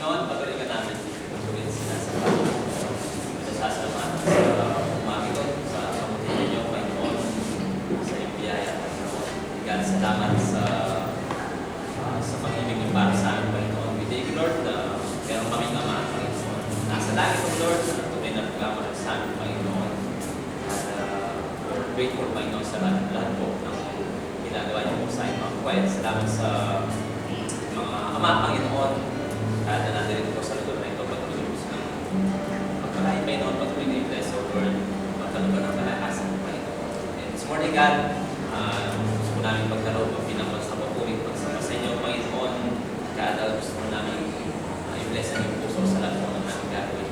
Panginoon, patuloy ka namin patuloy sila sa nasasalamatan sa umami ko, sa kamutihan niyo, Panginoon, sa iyong biyaya, Panginoon. God, salamat sa pag-ibig niyo para sa amin, Panginoon. We thank you, Lord, na meron kaming Ama, Panginoon. Nasa langit ko, Lord, na tunay na pagkakaroon sa amin, Panginoon. At we're grateful, Panginoon, sa lahat po ng ginagawa niyo po sa amin, mga kuwait. Salamat sa mga Ama, Panginoon. Kaya na natin rin po sa lugar na ito, pagtulog sa pagkakain, Panginoon, patuloy na yung bless, O Lord, pagkalugan ng kalakasan, Panginoon. And this morning, God, gusto ko namin pagkaroon ng pinakon sa papuling pagsama sa inyo, Panginoon. Kaya gusto ko namin i-bless ang iyong puso sa lahat po ng namin gagawin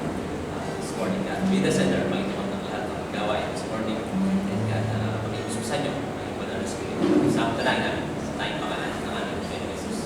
this morning, God. Be the center, Panginoon, ng lahat ng gawain this morning. And God, pag-iususan niyo ang iyong banal na spirito. Isang talangin namin sa tayong pangalan ng aming Panginoon Jesus.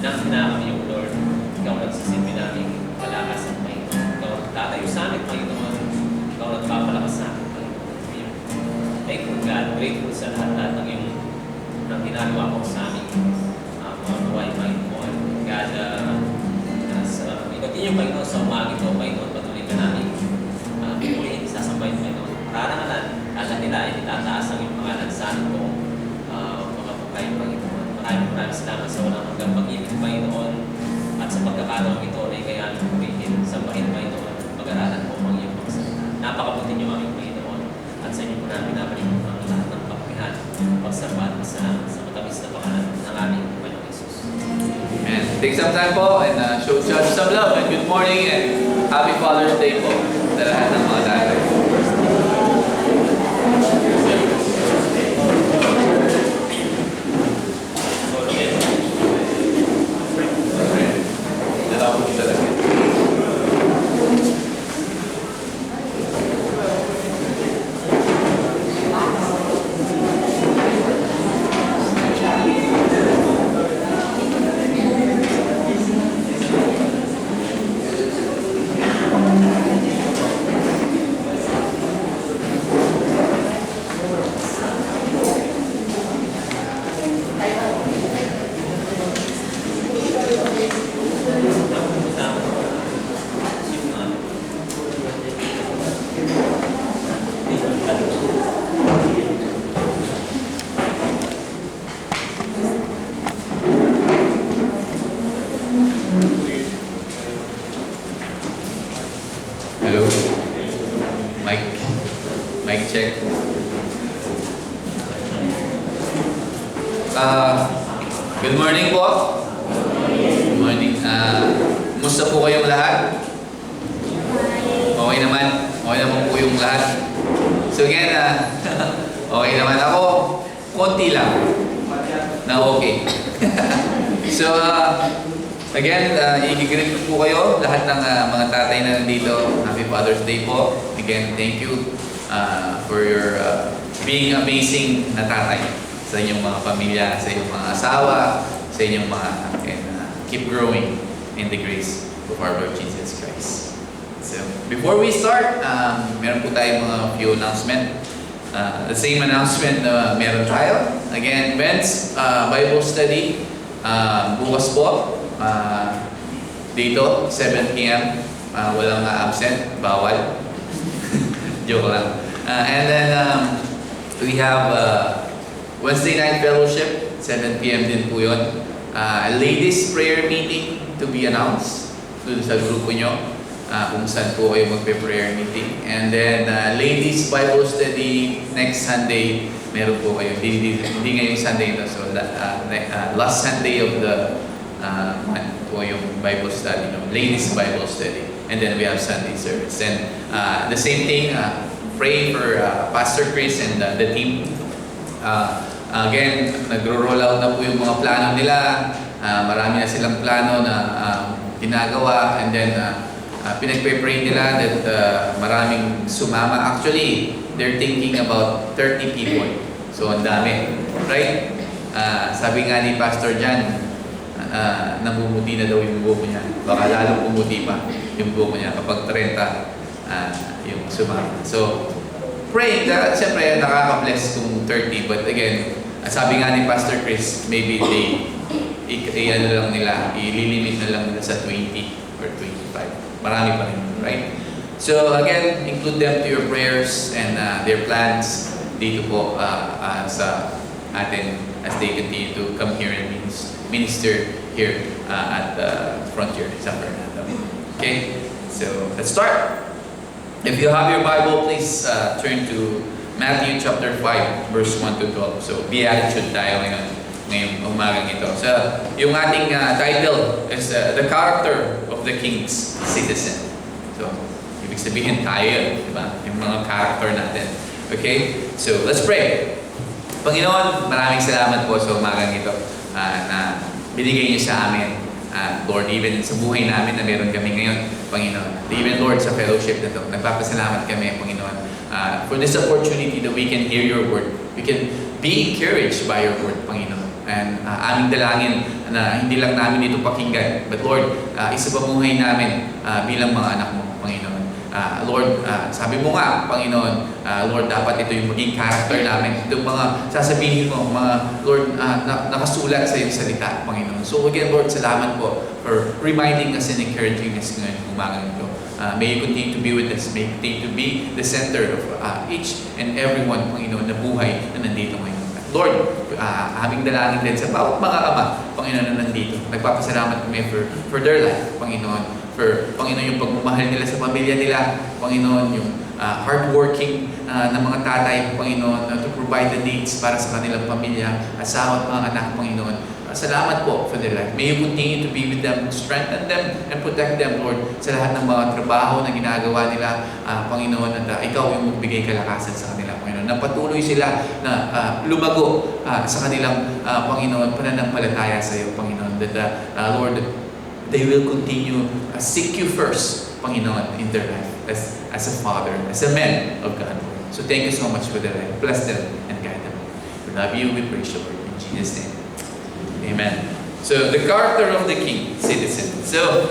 Hinahangad kami yung Lord. Ikaw nagsisilbi namin kalakasan, Panginoon. Ikaw tatayo sa amin, Panginoon. Ikaw nagpapalakas sa amin, Panginoon. Thankful God, grateful sa lahat ng iyong ginagawa mo sa amin. Mga buhay, Panginoon. God, ikaw yung Panginoon sa umaga ito, Panginoon, patuloy ka namin. Patuloy, sasambahin, Panginoon. Pararangalan, alam nila ay itataas ang iyong pangalan sa amin ko, mga pagkain, Panginoon. Maraming salamat sa walang hanggang pag-ibig, Panginoon. At sa pagkakataon ito ay kaya aming purihin, sambahin, Panginoon, pag-aralan po ang iyong mga salita. Napakabuti niyo aming Panginoon. At sa inyo po namin nabalik ang lahat ng papihan, pagsamba at pasalamat sa matamis na pangalan ng aming Panginoon Jesus. Amen. Take some time po and show some love and good morning and happy Father's Day po sa lahat ng mga tatay. Hello? Mic check. Good morning po. Good morning. Kumusta po kayong lahat? Okay naman. Okay naman po yung lahat. So again, okay naman ako. Konti lang na okay. So again, i-greet po kayo lahat ng mga tatay na nandito. Happy Father's Day po. Again, thank you for your being amazing na tatay sa inyong mga pamilya, sa inyong mga asawa, sa inyong mga anak. And keep growing in the grace of our Lord Jesus Christ. So, before we start, meron po tayong mga few announcement. The same announcement na meron tayo. Again, Ben's Bible Study, bukas po. Dito, 7 p.m. Walang absent, bawal. Joke lang. And then we have Wednesday night fellowship, 7 p.m. din po yun. Ladies prayer meeting to be announced dun sa grupo nyo. Kung saan po kayo magpe-prayer meeting. And then ladies Bible study next Sunday, meron po kayo. Hindi ngayong Sunday ito. So last Sunday of the po yung Bible study, no? Ladies Bible study, and then we have Sunday service. And the same thing, pray for Pastor Chris and the team. Again, nagro-roll out na po yung mga plano nila. Marami na silang plano na ginagawa, and then pinagpe-pray nila that maraming sumama. Actually, they're thinking about 30 people. So ang dami, right? Sabi nga ni Pastor Jan, namumuti na daw yung buko niya. Baka lalong pumuti pa yung buko niya kapag 30 yung sumama. So, pray that, siyempre nakaka-bless kung 30. But again, sabi nga ni Pastor Chris, maybe ano lang nila, ililimit na lang nila sa 20 or 25. Marami pa rin, right? So again, include them to your prayers and their plans dito po sa atin as they continue to come here and minister here at Frontier San Fernando. Okay, so let's start. If you have your Bible, please turn to Matthew chapter 5, verse 1 to 12. So beatitude tayo ngayong umagang ito. So yung ating title is The Character of the King's Citizen. So ibig sabihin tayo, di ba? Yung mga character natin. Okay, so let's pray. Panginoon, maraming salamat po sa umagang ito na binigay niyo sa amin. Lord, even sa buhay namin na meron kami ngayon, Panginoon. Even Lord, sa fellowship na ito, nagpapasalamat kami, Panginoon, for this opportunity that we can hear your word. We can be encouraged by your word, Panginoon. And aming dalangin na hindi lang namin ito pakinggan, but Lord, isapamuhay namin bilang mga anak mo, Panginoon. Lord, sabi mo nga, Panginoon, Lord, dapat ito yung maging character namin. Itong mga sasabihin mo, mga Lord, nakasulat sa iyong salita, Panginoon. So again, Lord, salamat po for reminding us and encouraging us ngayong umagang ito. May you continue to be with us. May you continue to be the center of each and everyone, Panginoon, na buhay na nandito ngayon. Lord, aming dalangin din sa bawat mga ama, Panginoon, na nandito. Nagpapasalamat kami for their life, Panginoon. For, Panginoon, yung pagmamahal nila sa pamilya nila, Panginoon, yung hardworking na mga tatay, Panginoon, to provide the needs para sa kanilang pamilya, asawa at mga anak, Panginoon. Salamat po for their life. May you continue to be with them, strengthen them, and protect them, Lord, sa lahat ng mga trabaho na ginagawa nila, Panginoon, at Ikaw yung magbigay kalakasan sa kanila, Panginoon. Napatuloy sila na lumago sa kanilang, Panginoon, pananampalataya sa iyo, Panginoon. That, Lord, they will continue seek you first, Panginoon, in their life as a father, as a man of God. So thank you so much for their life. Bless them and guide them. We love you. We praise you, Lord. In Jesus' name. Amen. So the character of the king, citizen. So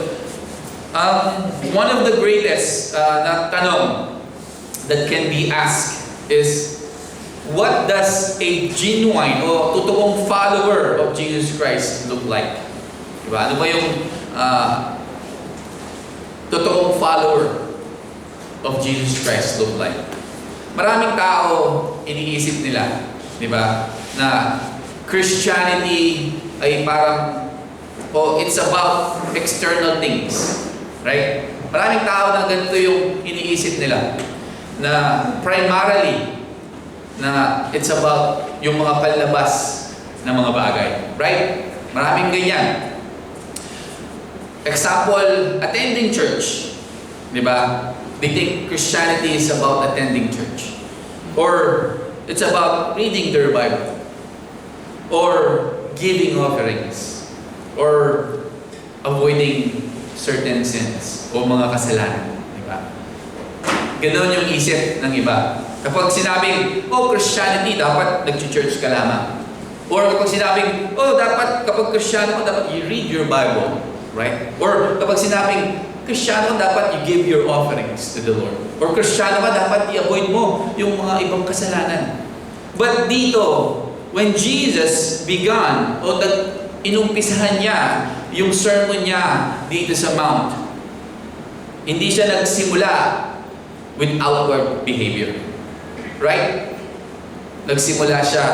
one of the greatest na tanong that can be asked is, what does a genuine o totoong follower of Jesus Christ look like? Diba? Ano ba yung totoong follower of Jesus Christ look like? Maraming tao iniisip nila, di ba, na Christianity ay parang, it's about external things, right? Maraming tao na ganito yung iniisip nila, na primarily na it's about yung mga panlabas na mga bagay, right? Maraming ganyan. Example, attending church. Di ba? They think Christianity is about attending church. Or it's about reading their Bible. Or giving offerings. Or avoiding certain sins o mga kasalanan. Di ba? Ganon yung isip ng iba. Kapag sinabing, Christianity, dapat nag-church ka lamang. Or kapag sinabing, dapat kapag Kristiyano ka, dapat you read your Bible. Right? Or kapag sinabing, Kristiyano ka, dapat you give your offerings to the Lord. Or Kristiyano ka, dapat i-avoid mo yung mga ibang kasalanan. But dito, when Jesus began, o inumpisahan niya yung sermon niya dito sa Mount, hindi siya nagsimula with outward behavior. Right? Nagsimula siya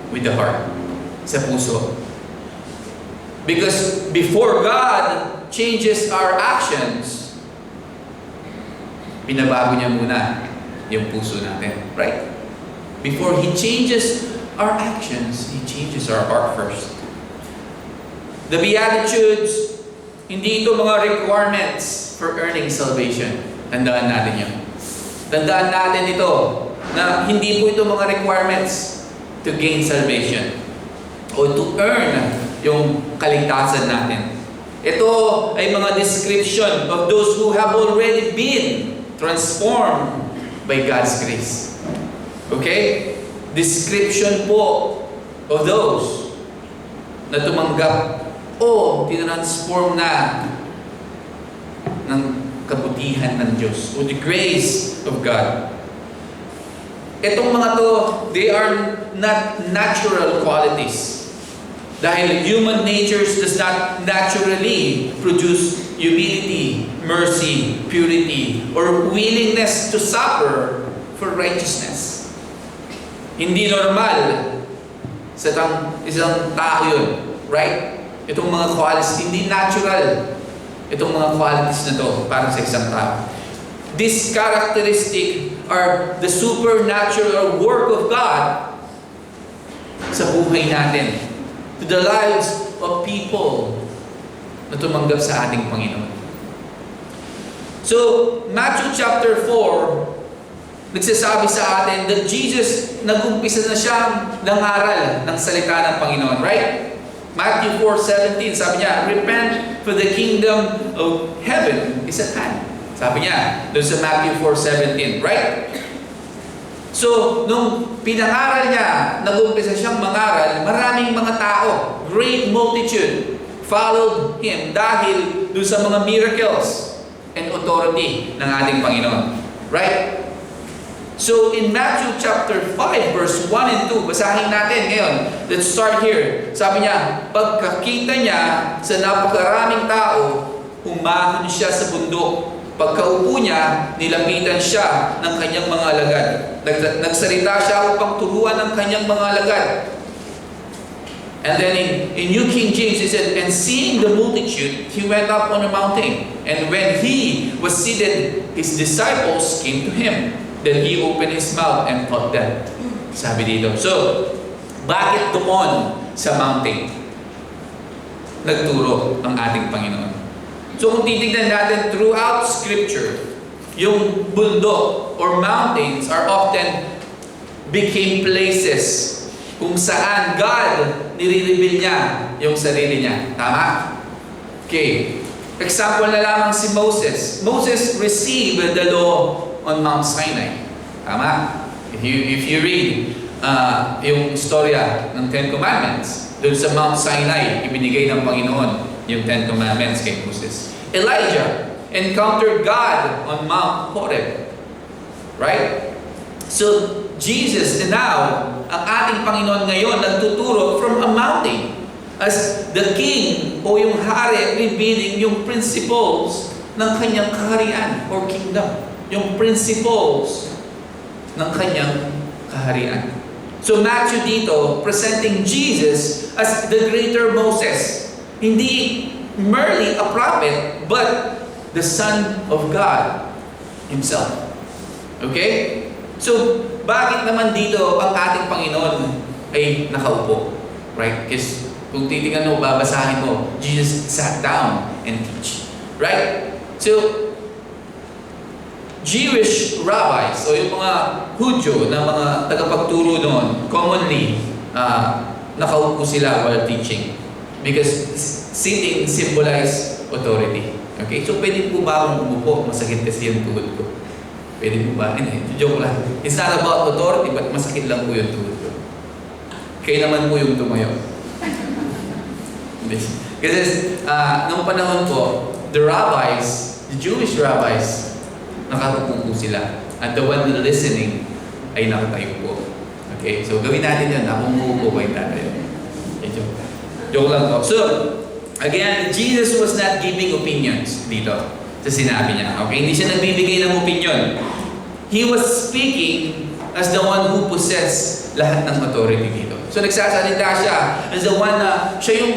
with the heart, sa puso. Because before God changes our actions, binabago niya muna yung puso natin. Right? Before He changes our actions, He changes our heart first. The Beatitudes, hindi ito mga requirements for earning salvation. Tandaan natin yun. Tandaan natin ito, na hindi po ito mga requirements to gain salvation o to earn yung kaligtasan natin. Ito ay mga description of those who have already been transformed by God's grace. Okay? Description po of those na tumanggap o tinransform na ng kabutihan ng Diyos o the grace of God. Itong mga to, they are not natural qualities. Dahil human nature does not naturally produce humility, mercy, purity, or willingness to suffer for righteousness. Hindi normal sa isang tao yun. Right? Itong mga qualities, hindi natural. Itong mga qualities na to para sa isang tao. This characteristic are the supernatural work of God sa buhay natin, to the lives of people na tumanggap sa ating Panginoon. So, Matthew chapter 4, nagsasabi sa atin that Jesus, nag-umpisa na siyang nangaral ng salita ng Panginoon. Right? Matthew 4:17, sabi niya, repent for the kingdom of heaven is at hand. Sabi niya, doon sa Matthew 4:17. Right? So, nung pinangaral niya, nag-umpisa siyang mangaral, maraming mga tao, great multitude, followed Him dahil doon sa mga miracles and authority ng ating Panginoon. Right? So, in Matthew chapter 5, verse 1 and 2, basahin natin ngayon. Let's start here. Sabi niya, pagkakita niya sa napakaraming tao, humahon siya sa bundok. Pagkaupo niya, nilapitan siya ng kanyang mga alagad. Nagsalita siya upang turuan ng kanyang mga alagad. And then in New King James, it said, and seeing the multitude, he went up on a mountain. And when he was seated, his disciples came to him. Then he opened his mouth and taught them. Sabi dito. So, bakit doon sa mountain nagturo ang ating Panginoon? So kung titignan natin throughout Scripture, yung bundok or mountains are often became places kung saan God nire-reveal niya yung sarili niya. Tama? Okay. Example na lamang si Moses. Moses received the law on Mount Sinai. Tama? If you read yung storya ng Ten Commandments, doon sa Mount Sinai, ibinigay ng Panginoon yung Ten Commandments kay Moses. Elijah encountered God on Mount Horeb. Right? So, Jesus now, ang ating Panginoon ngayon, nagtuturo from a mountain as the king o yung hari revealing yung principles ng kanyang kaharian or kingdom. Yung principles ng kanyang kaharian. So Matthew dito, presenting Jesus as the greater Moses. Hindi merely a prophet, but the Son of God Himself. Okay? So, bakit naman dito ang ating Panginoon ay nakaupo? Right? Because kung titingnan mo, babasahin mo, Jesus sat down and teach. Right? So, Jewish rabbis o yung mga Hudyo na mga tagapagturo noon, commonly, nakaupo sila while teaching. Because sitting symbolize authority. Okay? So, pwede po ba akong umupo? Masakit kasi yung tuhod ko. Pwede po ba? Hindi, joke lang. It's not about authority, but masakit lang po yung tuhod ko. Kayo naman po yung tumayo. Kasi, nung panahon po, the rabbis, the Jewish rabbis, nakatupo sila. At the one listening ay nakatayo po. Okay? So, gawin natin yun. Ako umuupo ko yung tatayo. Okay, joke lang po. So, again, Jesus was not giving opinions dito sa sinabi niya. Okay? Hindi siya nagbibigay ng opinion. He was speaking as the one who possess lahat ng authority dito. So, nagsasalita siya as the one na siya yung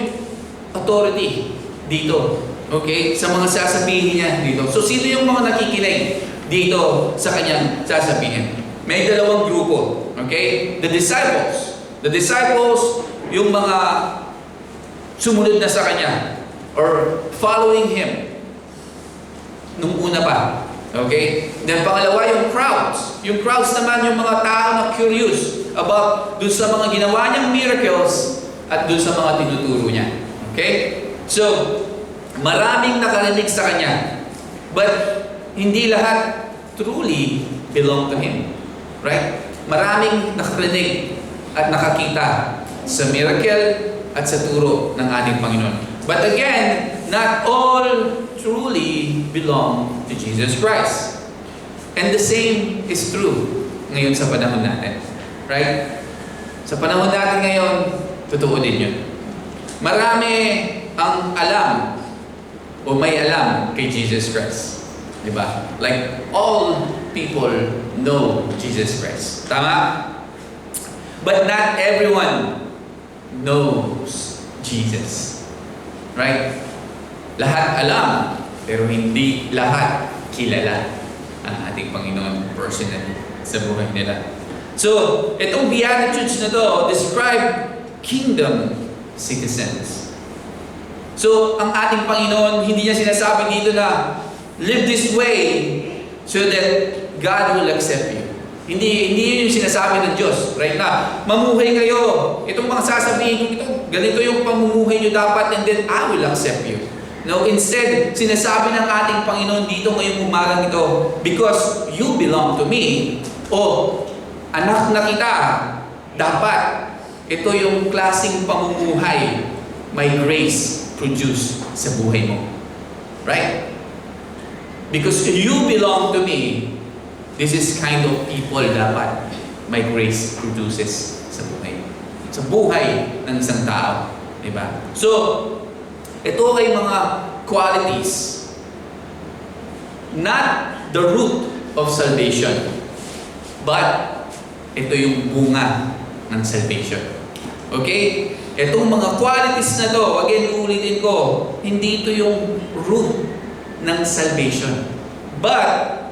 authority dito. Okay? Sa mga sasabihin niya dito. So, sino yung mga nakikinig dito sa kanyang sasabihin? May dalawang grupo. Okay? The disciples. The disciples, yung mga sumunod na sa kanya or following Him nung una pa. Okay? Then pangalawa, yung crowds. Yung crowds naman, yung mga tao na curious about dun sa mga ginawa niyang miracles at dun sa mga tinuturo niya. Okay? So, maraming nakarinig sa kanya. But, hindi lahat truly belong to Him. Right? Maraming nakarinig at nakakita sa miracle at sa turo ng ating Panginoon. But again, not all truly belong to Jesus Christ. And the same is true ngayon sa panahon natin. Right? Sa panahon natin ngayon, totoo din yun. Marami ang alam o may alam kay Jesus Christ. Diba? Like, all people know Jesus Christ. Tama? But not everyone knows Jesus. Right? Lahat alam, pero hindi lahat kilala ang ating Panginoon personally sa buhay nila. So, itong Beatitudes na to describe kingdom citizens. So, ang ating Panginoon, hindi niya sinasabi dito na live this way so that God will accept you. Hindi yun yung sinasabi ng Diyos. Right na, mamuhay kayo. Itong mga sasabihin ko ito, ganito yung pamumuhay nyo dapat and then I will accept you. No, instead, sinasabi ng ating Panginoon dito ngayong umagang ito, because you belong to me, o anak na kita, dapat ito yung klaseng pamumuhay may grace produce sa buhay mo. Right? Because you belong to me, this is kind of people dapat may grace produces sa buhay. Sa buhay ng isang tao. Diba? So, ito ay mga qualities. Not the root of salvation, but ito yung bunga ng salvation. Okay? Itong mga qualities na to, again, ulitin ko, hindi ito yung root ng salvation. But,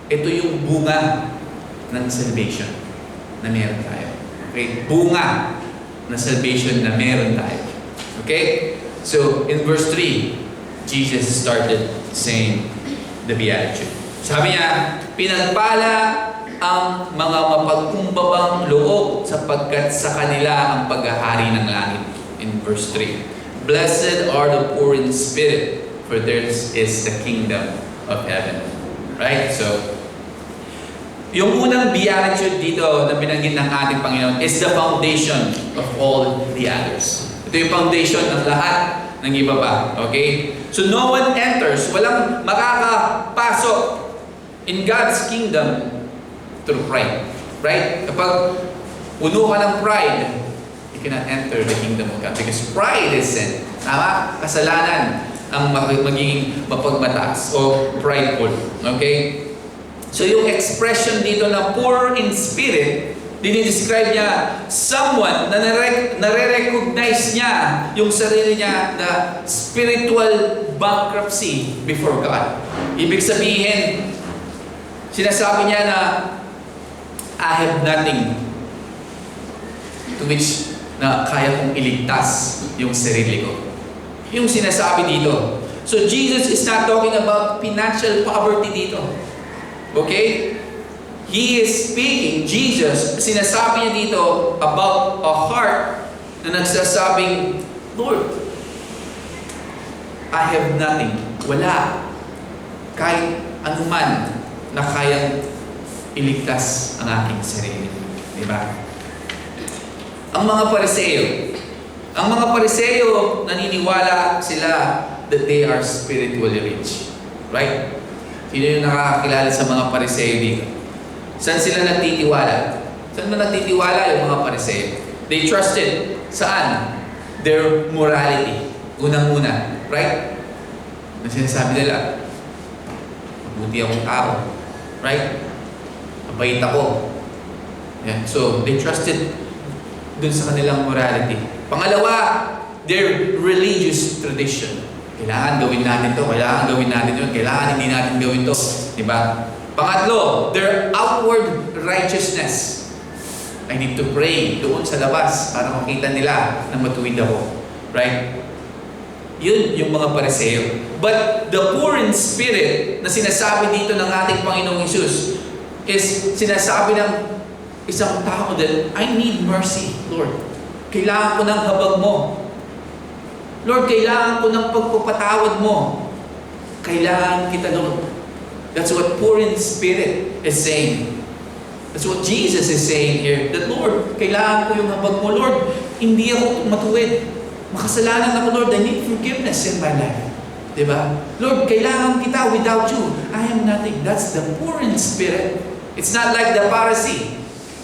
ito yung bunga ng salvation na meron tayo. Okay? Bunga na salvation na meron tayo. Okay? So, in verse 3, Jesus started saying the Beatitude. Sabi niya, pinagpala ang mga mapagkumbabang loob sapagkat sa kanila ang paghahari ng langit. In verse 3, blessed are the poor in spirit, for theirs is the kingdom of heaven. Right? So, yung unang beatitude dito na binanggit ng ating Panginoon is the foundation of all the others. Ito yung foundation ng lahat ng iba pa. Okay? So no one enters, walang makakapasok in God's kingdom through pride. Right? Kapag puno ka ng pride, you cannot enter the kingdom of God. Because pride is sin. Tama? Kasalanan ang magiging mapagmataas o prideful. Okay? So yung expression dito na poor in spirit, dinidescribe niya someone na nare-recognize niya yung sarili niya na spiritual bankruptcy before God. Ibig sabihin, sinasabi niya na I have nothing to which na kaya kong iligtas yung sarili ko. Yung sinasabi dito. So Jesus is not talking about financial poverty dito. Okay? He is speaking, Jesus, sinasabi niya dito about a heart na nagsasabing, Lord, I have nothing. Wala. Kahit anuman na kayang iligtas ang aking sarili. Diba? Ang mga Pariseo, naniniwala sila that they are spiritually rich. Right? Sino yung nakakakilala sa mga Pariseo dito? Saan sila nagtitiwala? Saan ba nagtitiwala yung mga Pariseo? They trusted, saan? Their morality. Unang-una. Right? Ang sinasabi nila, mabuti akong tao. Right? Mabait ako. Yeah. So, they trusted dun sa kanilang morality. Pangalawa, their religious tradition. Kailangan gawin natin to, kailangan gawin natin yun, kailangan hindi natin gawin to. Diba? Pangatlo, their outward righteousness. I need to pray doon sa labas para makita nila na matuwid ako. Right? Yun yung mga Pariseo. But the poor in spirit na sinasabi dito ng ating Panginoong Hesus is sinasabi ng isang tao that I need mercy, Lord. Kailangan ko ng habag mo. Lord, kailangan ko ng pagpapatawad mo. Kailangan kita, Lord. That's what poor in spirit is saying. That's what Jesus is saying here. That, Lord, kailangan ko yung habag mo. Lord, hindi ako matuwid. Makasalanan ako, Lord. I need forgiveness in my life. Diba? Lord, kailangan kita. Without you, I am nothing. That's the poor in spirit. It's not like the Pharisee.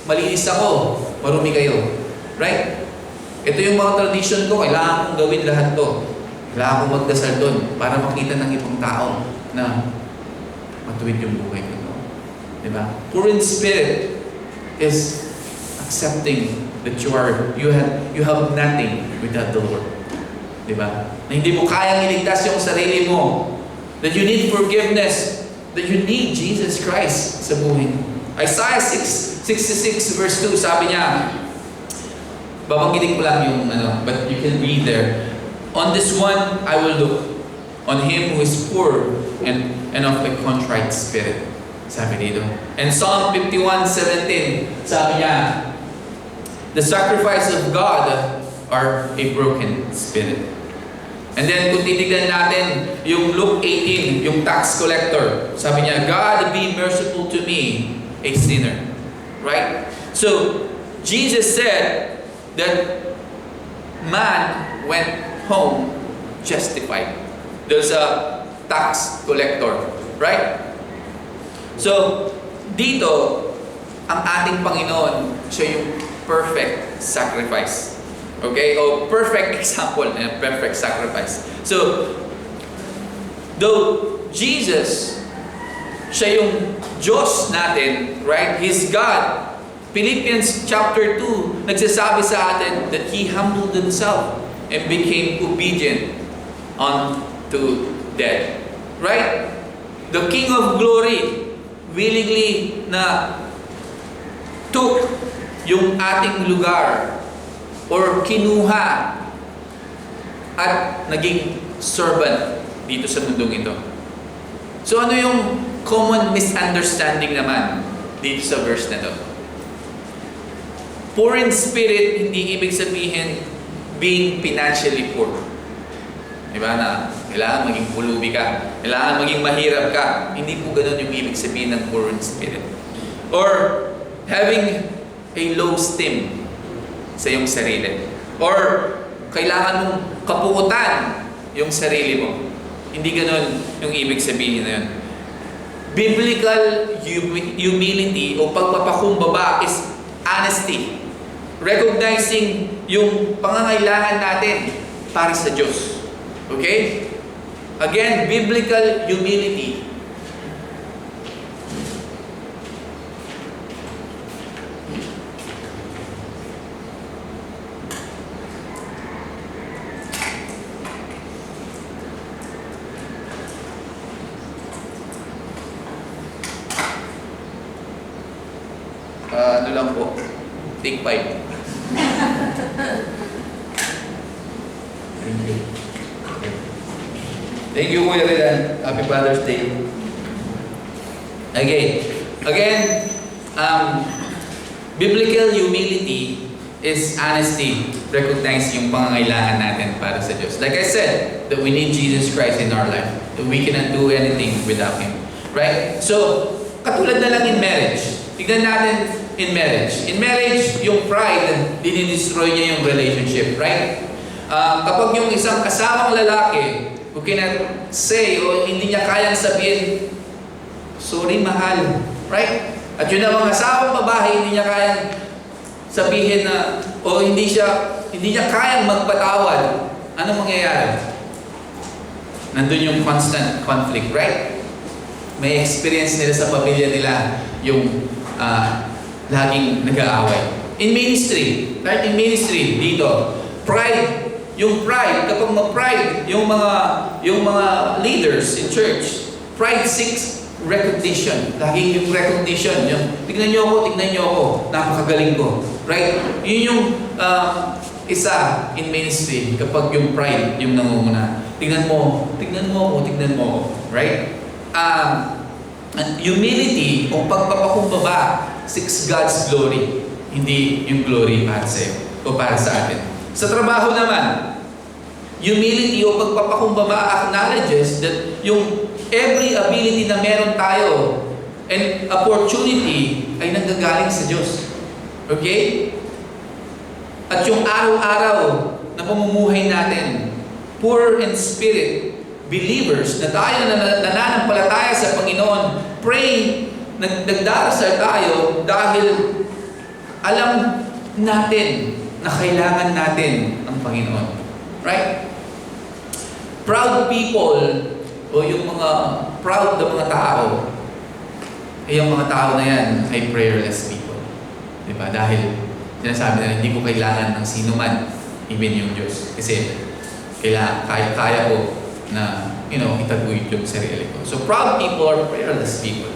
Malinis ako, marumi kayo. Right? Ito yung mga tradition ko, kailangan kong gawin lahat to. Kailangan kong magdasal doon para makita ng ibang tao na matuwid yung buhay ko. No? Diba? Poor in spirit is accepting that you have nothing without the Lord. Diba? Na hindi mo kayang iligtas yung sarili mo. That you need forgiveness. That you need Jesus Christ sa buhay mo. Isaiah 66 verse 2, sabi niya, babanggitin ko lang yung but you can read there. On this one, I will look. On him who is poor and of a contrite spirit. Sabi dito. And Psalm 51:17, sabi niya, the sacrifice of God are a broken spirit. And then kung titignan natin yung Luke 18, yung tax collector, sabi niya, God be merciful to me, a sinner. Right? So, Jesus said that man went home justified. There's a tax collector. Right? So, dito, ang ating Panginoon, siya yung perfect sacrifice. Okay? O perfect example ng perfect sacrifice. So, though Jesus, siya yung Diyos natin, right? He's God. Philippians chapter 2, nagsasabi sa atin that He humbled Himself and became obedient unto death. Right? The King of Glory willingly na took yung ating lugar or kinuha at naging servant dito sa mundong ito. So ano yung common misunderstanding naman dito sa verse na to? Poor in spirit, hindi ibig sabihin being financially poor. Diba na kailangan maging pulubi ka, kailangan maging mahirap ka. Hindi po ganun yung ibig sabihin ng poor in spirit. Or having a low esteem sa iyong sarili. Or kailangan mong kapuutan yung sarili mo. Hindi ganun yung ibig sabihin na yun. Biblical humility o pagpapakumbaba is honesty. Recognizing yung pangangailangan natin para sa Diyos. Okay? Again, biblical humility. Ano lang po? Take 5. Thank you, Kuya Rilan. Happy Father's Day. Again, biblical humility is honesty, recognize yung pangangailangan natin para sa Diyos. Like I said, that we need Jesus Christ in our life. That we cannot do anything without Him. Right? So, katulad na lang in marriage. Tignan natin in marriage. In marriage, yung pride, dinidestroy niya yung relationship. Right? Kapag yung isang kasamang lalaki, who cannot say o hindi niya kayang sabihin, sorry mahal. Right? At yun ang mga asawang babae, hindi niya kayang sabihin na, o hindi niya kayang magpatawad. Ano mangyayari? Nandun yung constant conflict, right? May experience nila sa pamilya nila yung laging nag-aaway. In ministry, right? In ministry, dito, pride. Yung pride, kapag ma-pride, yung mga leaders in church, pride seeks recognition. Laging yung recognition. Yung, tignan niyo ako, napakagaling ko. Right? Yun yung isa in ministry, kapag yung pride, yung nangunguna. Tignan mo ako. Right? Humility, o pagpapakumbaba, seeks God's glory. Hindi yung glory para sa'yo o para sa atin. Sa trabaho naman, humility o pagpapakumbaba acknowledges that yung every ability na meron tayo and opportunity ay nanggagaling sa Diyos. Okay? At yung araw-araw na pamumuhay natin, poor in spirit, believers na tayo na nananampalataya sa Panginoon, pray, nagdarasal tayo dahil alam natin na kailangan natin ang Panginoon. Right? Proud people o yung mga proud na mga tao, yung mga tao na yan ay prayerless people. Diba? Dahil sinasabi na hindi ko kailangan ng sino man, even yung Diyos. Kasi kaya ko na, itaguyod yung sarili ko. So proud people are prayerless people.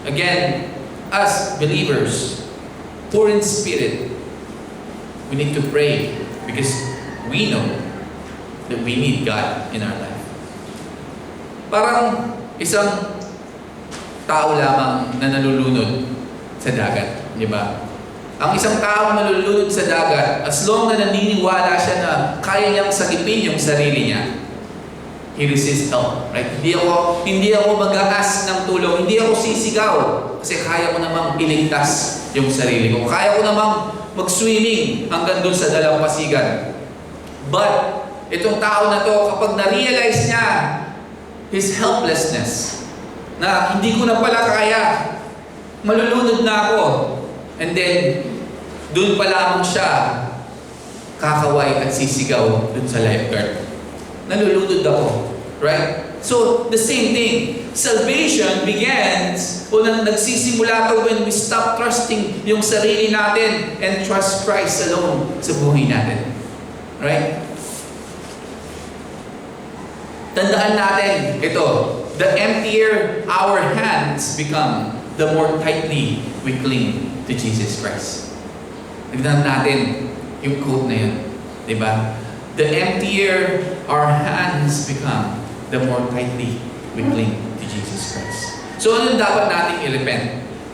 Again, as believers, poor in spirit, we need to pray because we know that we need God in our life. Parang isang tao lamang na nalulunod sa dagat, di ba? Ang isang tao na nalulunod sa dagat, as long na naniniwala siya na kaya niyang sagipin yung sarili niya, he resists help. Right? Hindi ako mag-ask ng tulong, hindi ako sisigaw. Kasi kaya ko namang iligtas yung sarili ko. Kaya ko namang mag-swimming hanggang dun sa dalampasigan. But, itong tao na to, kapag na-realize niya his helplessness, na hindi ko na pala kaya, malulunod na ako, and then, dun pa lamang siya kakaway at sisigaw dun sa lifeguard. Nalulunod ako. Right? So, the same thing. Salvation begins o nagsisimula to when we stop trusting yung sarili natin and trust Christ alone sa buhay natin. Right? Tandaan natin ito. The emptier our hands become, the more tightly we cling to Jesus Christ. Tignan natin yung quote na yun. Diba? The emptier our hands become, the more tightly we cling to Jesus Christ. So ano dapat nating i-repent?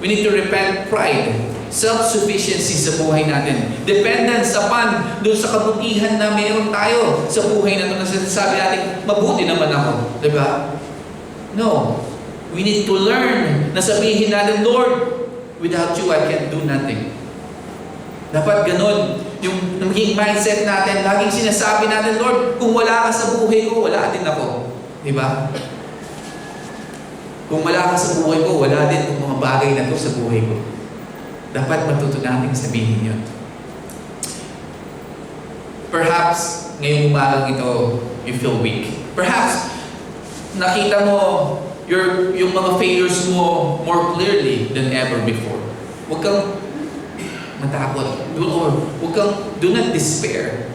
We need to repent pride, self-sufficiency sa buhay natin, dependence upon doon sa kabutihan na mayroon tayo sa buhay na ito na sinasabi natin, mabuti naman ako. Diba? No. We need to learn na sabihin natin, Lord, without you, I can do nothing. Dapat ganun. Yung maging mindset natin, laging sinasabi natin, Lord, kung wala ka sa buhay ko, wala din ako. Diba? Kung wala ka sa buhay ko, wala din yung mga bagay na to sa buhay ko. Dapat matuto natin sabihin yun. Perhaps, ngayong umagang ito, you feel weak. Perhaps, nakita mo yung mga failures mo more clearly than ever before. Huwag kang matakot. Do not despair.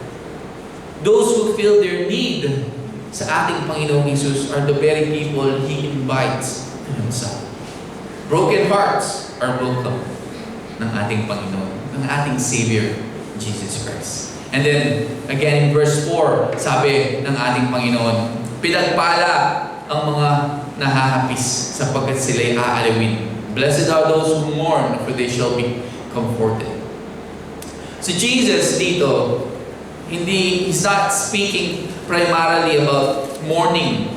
Those who feel their need sa ating Panginoong Jesus are the very people He invites to Himself. Broken hearts are welcome ng ating Panginoon, ng ating Savior, Jesus Christ. And then, again in verse 4, sabi ng ating Panginoon, pinagpala ang mga nahahapis sapagkat sila'y aalawin. Blessed are those who mourn, for they shall be comforted. Si Jesus dito, he's not speaking primarily about mourning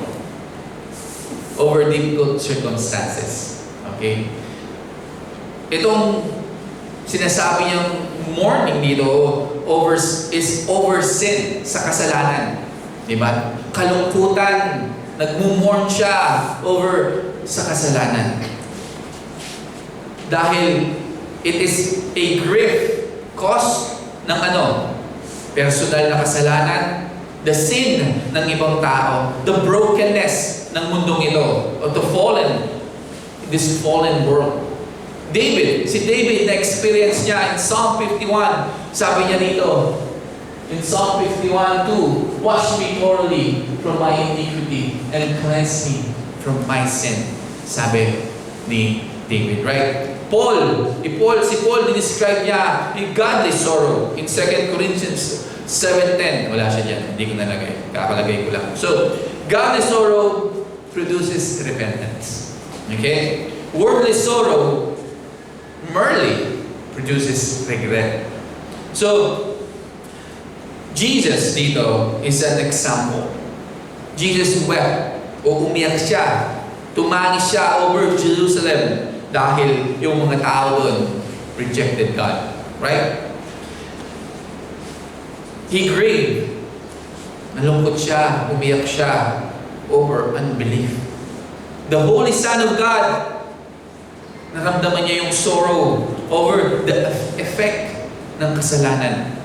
over difficult circumstances. Okay? Itong sinasabi niyang mourning dito is over sin sa kasalanan. Diba? Kalungkutan, nagmumourn siya over sa kasalanan. Dahil it is a grief caused ng personal na kasalanan, the sin ng ibang tao, the brokenness ng mundong ito, of this fallen world. Si David na-experience niya in Psalm 51, sabi niya dito, in Psalm 51:2, wash me thoroughly from my iniquity and cleanse me from my sin. Sabi ni David, right? Si Paul, describe niya a godly sorrow in 2 Corinthians 7:10. Wala siya dyan, hindi ko nalagay. Kakalagay ko lang. So, godly sorrow produces repentance. Okay? Worldly sorrow merely produces regret. So, Jesus dito is an example. Jesus wept o umiyak siya. Tumangis siya over Jerusalem dahil yung mga tao doon rejected God. Right? He grieved. Nalungkot siya, umiyak siya over unbelief. The Holy Son of God, naramdaman niya yung sorrow over the effect ng kasalanan.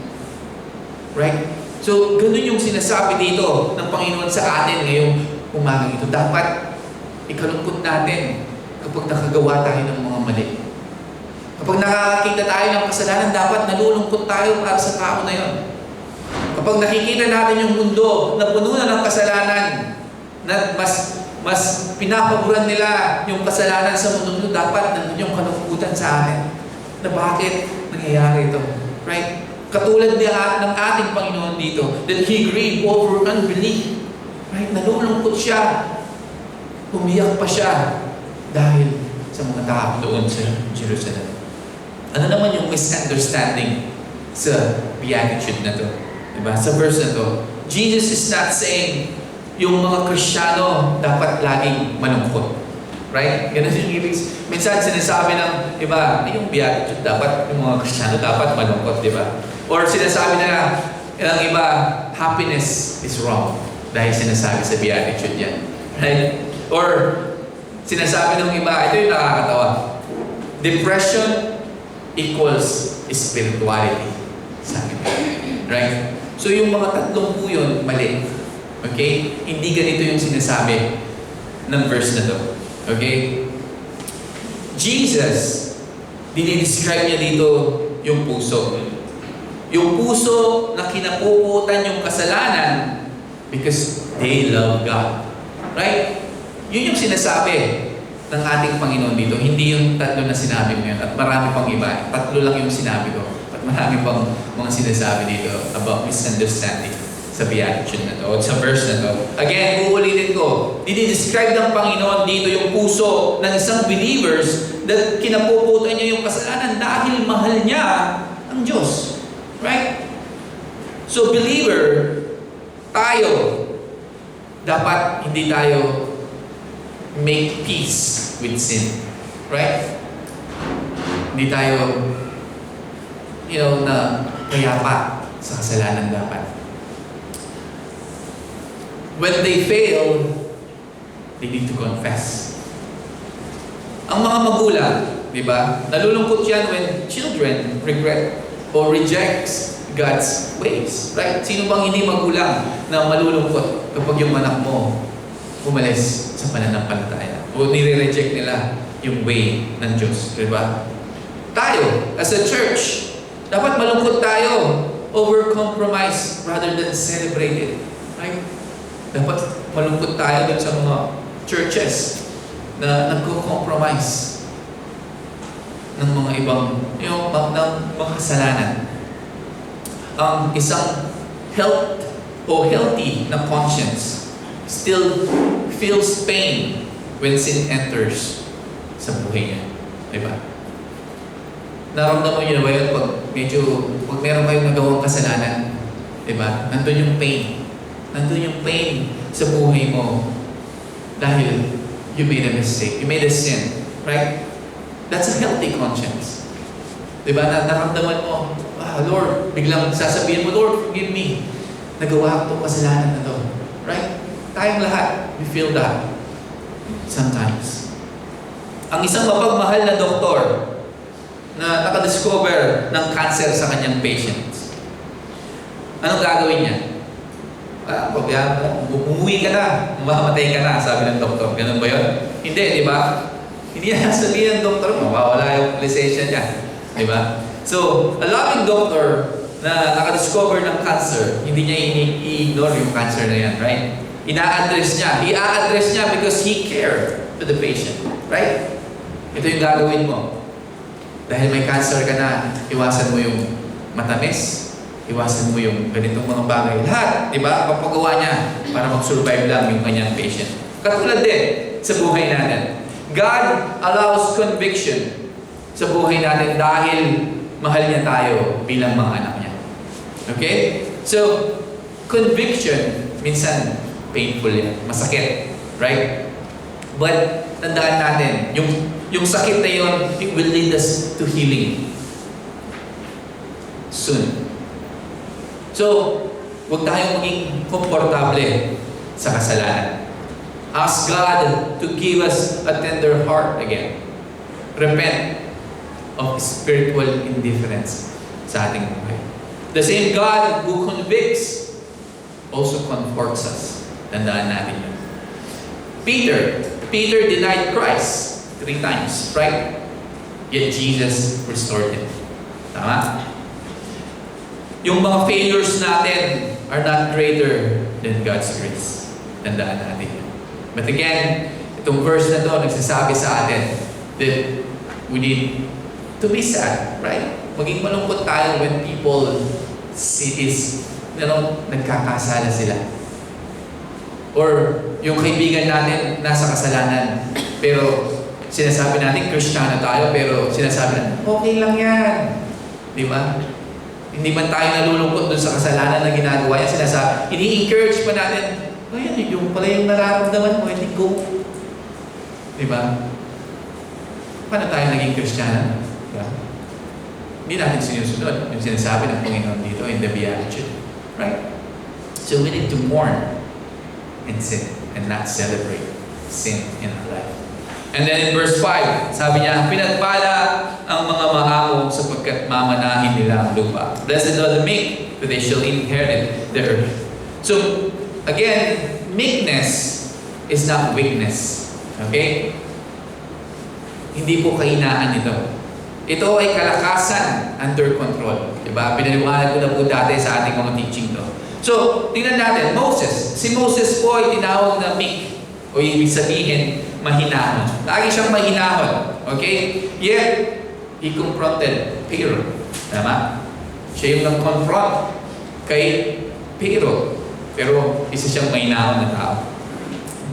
Right? So, ganun yung sinasabi dito ng Panginoon sa atin ngayong umagang ito. Dapat ikalungkot natin kapag nakagawa tayo ng mga mali. Kapag nakakakita tayo ng kasalanan, dapat nalulungkot tayo para sa tao na yon. Kapag nakikita natin yung mundo na puno na ng kasalanan, na mas pinapaguran nila yung kasalanan sa mundo, dapat nandun yung kalungkutan sa atin. Na bakit nangyayari ito? Right? Katulad ng ating Panginoon dito, that He grieved over unbelief. Right? Nalulungkot siya. Umiyak pa siya dahil sa mga tao doon sa Jerusalem. Ano naman yung misunderstanding sa beatitude na to? Diba? Sa verse na to, Jesus is not saying yung mga Kristiyano dapat laging malungkot. Right? Ganun yung ibig. Minsan sinasabi ng iba, yung beatitude, dapat yung mga Kristiyano dapat malungkot, di ba? Or sinasabi na ng iba, happiness is wrong. Dahil sinasabi sa beatitude yan. Right? Or sinasabi ng iba, ito yung nakakatawa. Depression equals spirituality. Sabi nila. Right? So yung mga tatlong po yun, mali. Okay? Hindi ganito yung sinasabi ng verse na to. Okay? Jesus, dinidescribe niya dito yung puso. Yung puso na kinapuputan yung kasalanan because they love God. Right? Yun yung sinasabi ng ating Panginoon dito. Hindi yung tatlo na sinabi mo yun. At marami pang iba. Tatlo lang yung sinabi ko. At marami pang mga sinasabi dito about misunderstanding sa beatitude na to, o sa verse na to. Again, uulitin ko, dinidescribe ng Panginoon dito yung puso ng isang believers na kinapuputan niya yung kasalanan dahil mahal niya ang Diyos. Right? So, believer, tayo, dapat hindi tayo make peace with sin. Right? Hindi tayo, na kayapa sa kasalanan dapat. When they fail, they need to confess. Ang mga magulang, di ba? Nalulungkot yan when children regret or rejects God's ways. Right? Sino bang hindi magulang na malulungkot kapag yung anak mo umalis sa pananampalataya? O nire-reject nila yung way ng Diyos. Di ba? Tayo, as a church, dapat malungkot tayo over compromise rather than celebrate it. Right? Dapat malungkot tayo dun sa mga churches na nagko-compromise ng mga ibang, ng mga kasalanan. Ang isang healthy na conscience still feels pain when sin enters sa buhay niya. Diba? Naramdaman niyo na ba yun pag meron kayong nagawang kasalanan? Diba? Nandun yung pain. Nandun yung pain sa buhay mo dahil you made a mistake. You made a sin. Right? That's a healthy conscience. Diba? Naramdaman mo, Lord, biglang sasabihin mo, Lord, forgive me. Nagawa ko itong kasalanan na to. Right? Tayong lahat, we feel that sometimes. Ang isang mapagmahal na doktor na nakadiscover ng cancer sa kanyang patients, anong gagawin niya? Umuwi ka na, mamamatay ka na, sabi ng doktor. Ganun ba yun? Hindi, di ba? Hindi na sabihin ng doktor, mawawala yung lisensya niya. Di ba? So, a loving doctor na nakadiscover ng cancer, hindi niya i-ignore yung cancer na yan, right? Ina-address niya. I-a-address niya because he cared to the patient. Right? Ito yung gagawin mo. Dahil may cancer ka na, iwasan mo yung matamis, iwasan mo yung ganitong mga bagay. Lahat, di ba? Papagawa niya para mag-survive lang yung kanyang patient. Katulad din sa buhay natin. God allows conviction sa buhay natin dahil mahal niya tayo bilang mga anak niya. Okay? So, conviction, minsan painful yan. Masakit. Right? But, tandaan natin, yung sakit na yun, it will lead us to healing soon. So, huwag tayong maging komportable sa kasalanan. Ask God to give us a tender heart again. Repent of spiritual indifference sa ating buhay. The same God who convicts also comforts us. Tandaan natin yun. Peter denied Christ 3 times, right? Yet Jesus restored him. Tama? Yung mga failures natin are not greater than God's grace. Tandaan natin yun. But again, itong verse na to nagsasabi sa atin that we need to be sad, right? Maging malungkot tayo when people nagkakasala sila. Or yung kaibigan natin nasa kasalanan, pero sinasabi natin Kristiyano tayo, pero sinasabi natin, okay lang yan. Di ba? Hindi man tayo nalulungkot dun sa kasalanan na ginagawa niya, ini-encourage pa natin, Ayan, yung pala yung nararamdaman mo, hindi go. Diba? Paano tayo naging Kristiyano? Diba? Hindi natin sinusunod yung sinasabi ng Panginoon dito in the Beatitude. Right? So we need to mourn and sin and not celebrate sin in our life. And then in verse 5, sabi niya, pinagpala ang mga mahamo sapagkat mamanahin nila ang lupa. Blessed are the meek, for they shall inherit the earth. So, again, meekness is not weakness. Okay? Hindi po kahinaan ito. Ito ay kalakasan under control. Diba? Pinaliwanag ko na po dati sa ating mga teaching to. So, tingnan natin, Moses. Si Moses po ay tinawag na meek. O ibig sabihin, mahinahon. Lagi siyang mahinahon. Okay? Yet, he confronted Pharaoh. Tama? Siya yung nag-confront kay Pharaoh. Pero isa siyang mahinahon na tao.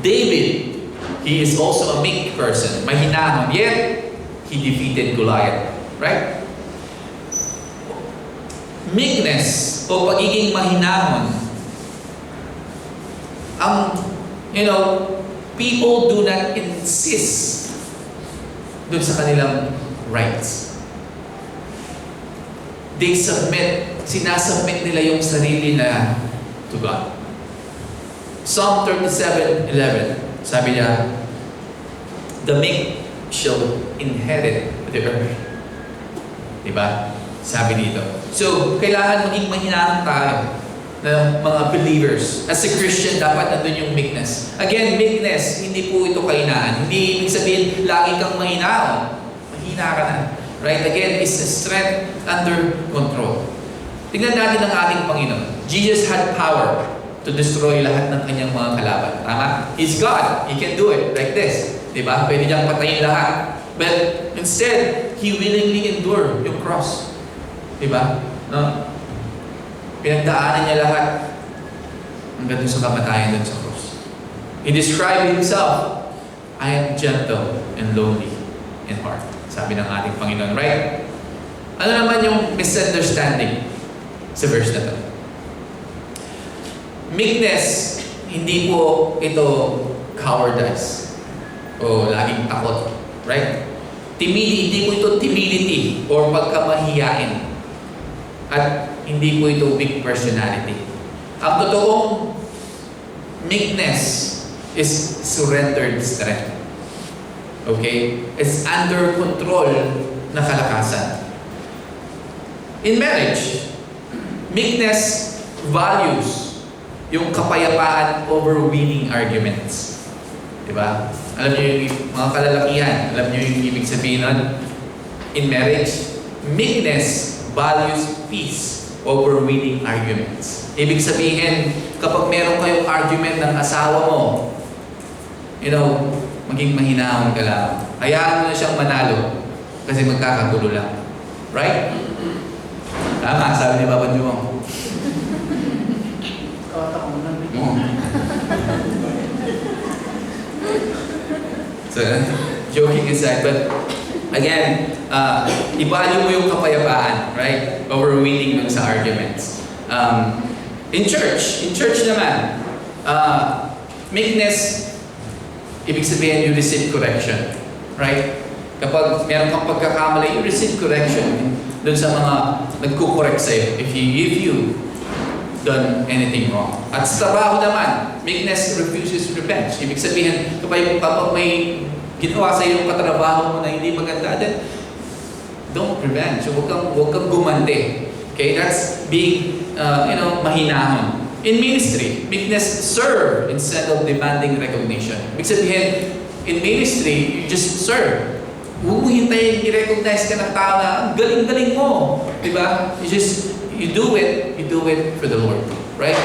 David, he is also a meek person. Mahinahon. Yet, he defeated Goliath. Right? Meekness o pagiging mahinahon, people do not insist dun sa kanilang rights. They sinasubmit nila yung sarili na to God. Psalm 37:11, sabi niya, the meek shall inherit the earth. Diba? Sabi dito. So, kailangan maging mahinahon tayo ng mga believers. As a Christian, dapat nandun yung meekness. Again, meekness, hindi po ito kahinaan. Hindi ibig sabihin, lagi kang mahinahon. Mahina ka na. Right? Again, it's a strength under control. Tingnan natin ang ating Panginoon. Jesus had power to destroy lahat ng kanyang mga kalaban. Tama? He's God. He can do it like this. Diba? Pwede niyang patayin lahat. But instead, He willingly endured yung cross. Diba? No? Pinagdaanan niya lahat hanggang sa kamatayan dun sa cross. He described Himself, I am gentle and lowly in heart. Sabi ng ating Panginoon. Right? Ano naman yung misunderstanding sa verse na to? Meekness, hindi po ito cowardice o laging takot. Right? Hindi po ito timidity or pagkamahiyain. At hindi po ito weak personality. Ang totoong meekness is surrendered strength. Okay? It's under control na kalakasan. In marriage, meekness values yung kapayapaan over winning arguments. Diba? Alam niyo yung mga kalalakihan, alam niyo yung ibig sabihin nun? In marriage, meekness values peace over winning arguments. Ibig sabihin, kapag meron kayong argument ng asawa mo, maging mahinahon ka lang. Hayaan mo na siyang manalo kasi magkakagulo lang. Right? Tama, sabi ni Papa Jumong. So, joking aside, but again, i-value mo yung kapayapaan, right? Over winning dun sa arguments. In church naman, meekness, ibig sabihin you receive correction, right? Kapag meron kang pagkakamali, you receive correction dun sa mga nagkukorek sa'yo if you done anything wrong. At sa trabaho naman, meekness refuses revenge. Ibig sabihin, kapag may ginawa sa iyong katrabaho mo na hindi maganda, then don't revenge. So, huwag kang gumanti. Okay? That's being, mahinahon. In ministry, meekness serve instead of demanding recognition. Ibig sabihin, in ministry, you just serve. Huwag mo hintayin, i-recognize ka ng tao na, ang galing-galing mo. Diba? You do it for the Lord. Right?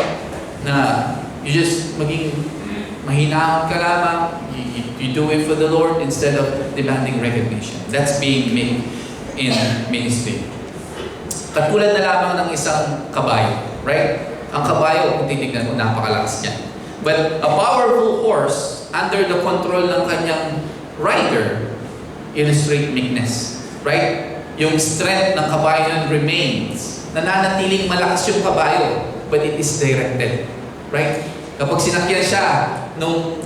Na, you just maging mahinahon ka lamang, you do it for the Lord instead of demanding recognition. That's being meek in ministry. Katulad na lamang ng isang kabayo. Right? Ang kabayo, kung titignan mo, napakalakas niya. But a powerful horse, under the control ng kanyang rider, illustrate meekness. Right? Yung strength ng kabayo remains. Nananatiling malakas yung kabayo, but it is directed. Right? Kapag sinakyan siya nung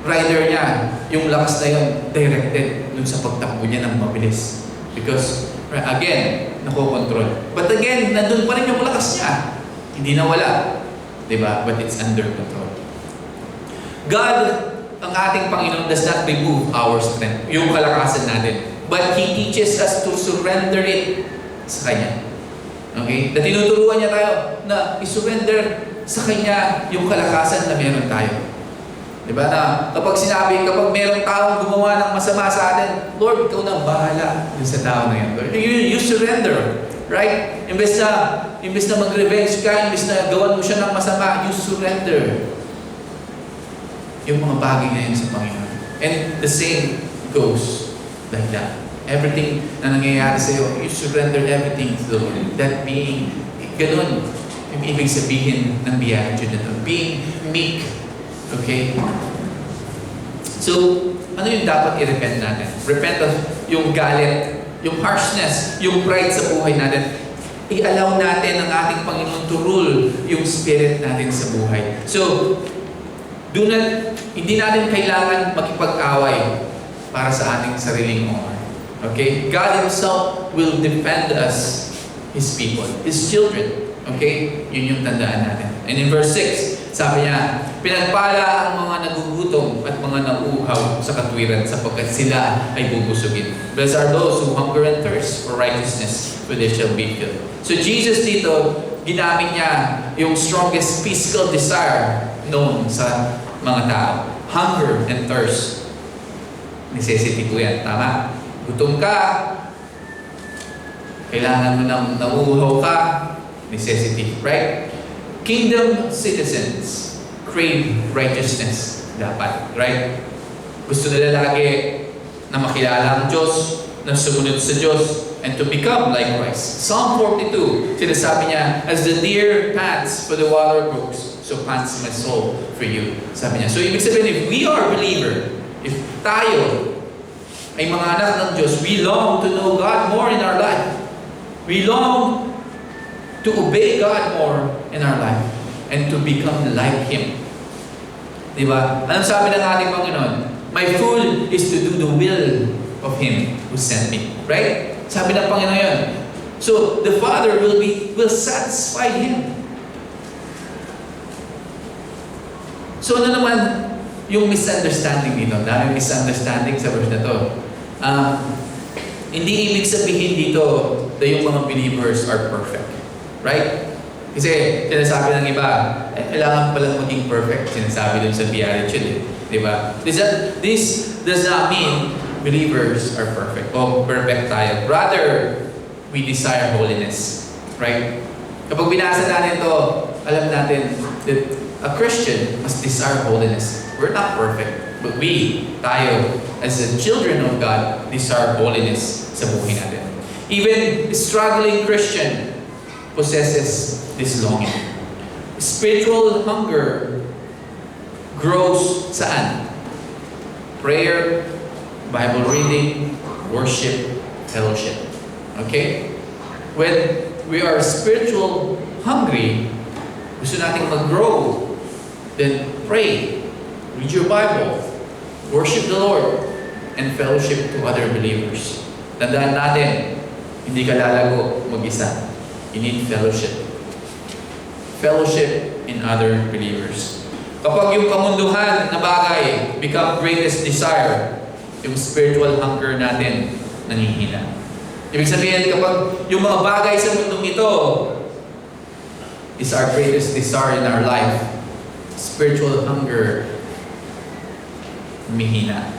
rider niya, yung lakas na yun, directed dun sa pagtakbo niya ng mabilis. Because, again, nakokontrol. But again, nandun pa rin yung lakas niya. Hindi nawala. Diba? But it's under control. God, ang ating Panginoon, does not remove our strength, yung kalakasan natin. But He teaches us to surrender it sa Kanya. Okay? Na tinuturuan niya tayo na isurrender sa Kanya yung kalakasan na meron tayo. Diba na kapag meron taong gumawa ng masama sa atin, Lord, ikaw na bahala dun sa tao na yan. You surrender. Right? Imbes na mag-revenge ka, imbes na gawan mo siya ng masama, you surrender yung mga bagay na yun sa Panginoon. And the same goes like that. Everything na nangyayari sa iyo, you surrender everything to the Lord. That being, ganun, yung ibig sabihin ng beatitude na ito. Being meek. Okay? So, ano yung dapat i-repent natin? Repent of yung galit, yung harshness, yung pride sa buhay natin. I-allow natin ang ating Panginoon to rule yung spirit natin sa buhay. So, hindi natin kailangan makipag-away para sa ating sariling honor. Okay? God Himself will defend us, His people, His children. Okay? Yun yung tandaan natin. And in verse 6, sabi niya, pinagpala ang mga nagugutom at mga nauuhaw sa katwiran sapagkat sila ay bubusugin. Blessed are those who hunger and thirst for righteousness, for they shall be filled. So Jesus dito, ginamit niya yung strongest physical desire known sa mga tao. Hunger and thirst. Necessity po yan. Tama? Gutom ka, kailangan mo ng nauuhaw ka, necessity. Right? Kingdom citizens crave righteousness. Dapat. Right? Gusto nila lagi na makilala ang Diyos, na sumunod sa Diyos, and to become like Christ. Psalm 42, sinasabi niya, as the deer pants for the water brooks, so pants my soul for you. Sabi niya. So, ibig sabihin, if we are a believer, if tayo ay mga anak ng Diyos, we long to know God more in our life. We long to obey God more in our life and to become like Him. Diba? Anong sabi ng ating Panginoon? My food is to do the will of Him who sent me. Right? Sabi ng Panginoon yun. So, the Father will satisfy Him. So, ano naman yung misunderstanding dito? Daming misunderstanding sa verse na to. Hindi ibig sabihin dito na yung mga believers are perfect. Right? Kasi sinasabi ng iba, kailangan palang maging perfect. Sinasabi dun sa beatitude. Diba? This does not mean believers are perfect. O perfect tayo. Rather, we desire holiness. Right? Kapag binasa natin to, alam natin that a Christian must desire holiness. We're not perfect. But tayo, as the children of God, desire holiness sa buhay natin. Even struggling Christian possesses this longing. Spiritual hunger grows saan? Prayer, Bible reading, worship, fellowship. Okay? When we are spiritual hungry, gusto nating mag-grow, then pray, read your Bible, worship the Lord, and fellowship to other believers. Tandaan natin, hindi ka lalago mag-isa. You need fellowship. Fellowship in other believers. Kapag yung kamunduhan na bagay become greatest desire, yung spiritual hunger natin nangihina. Ibig sabihin, kapag yung mga bagay sa mundong ito is our greatest desire in our life, spiritual hunger humihina.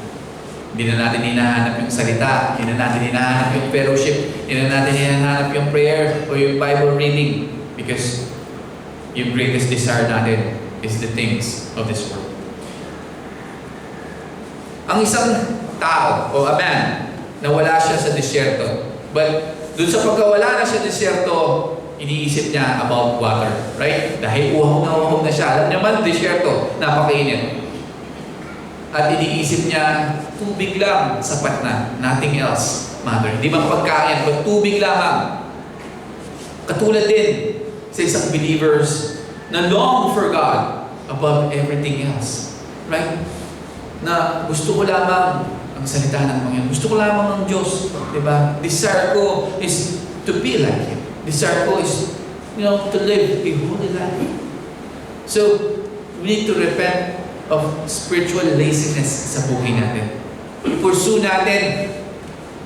Hindi na natin hinahanap yung salita, hindi na natin hinahanap yung fellowship, hindi na natin hinahanap yung prayer o yung Bible reading because yung greatest desire natin is the things of this world. Ang isang tao o a man na wala siya sa disyerto, but dun sa pagkawala na siya sa disyerto, iniisip niya about water, right? Dahil uhaw na siya. Alam niya man, disyerto, napakainit. At iniisip niya, tubig lang, sapat na. Nothing else matter. Hindi man pagkain, but tubig lamang. Katulad din sa isang believers na long for God, above everything else. Right? Na gusto ko lamang ang salita ng Panginoon. Gusto ko lamang ang Diyos. Diba? Desire ko is to be like Him. Desire ko is, to live a holy life. So, we need to repent of spiritual laziness sa buhay natin. Pursue natin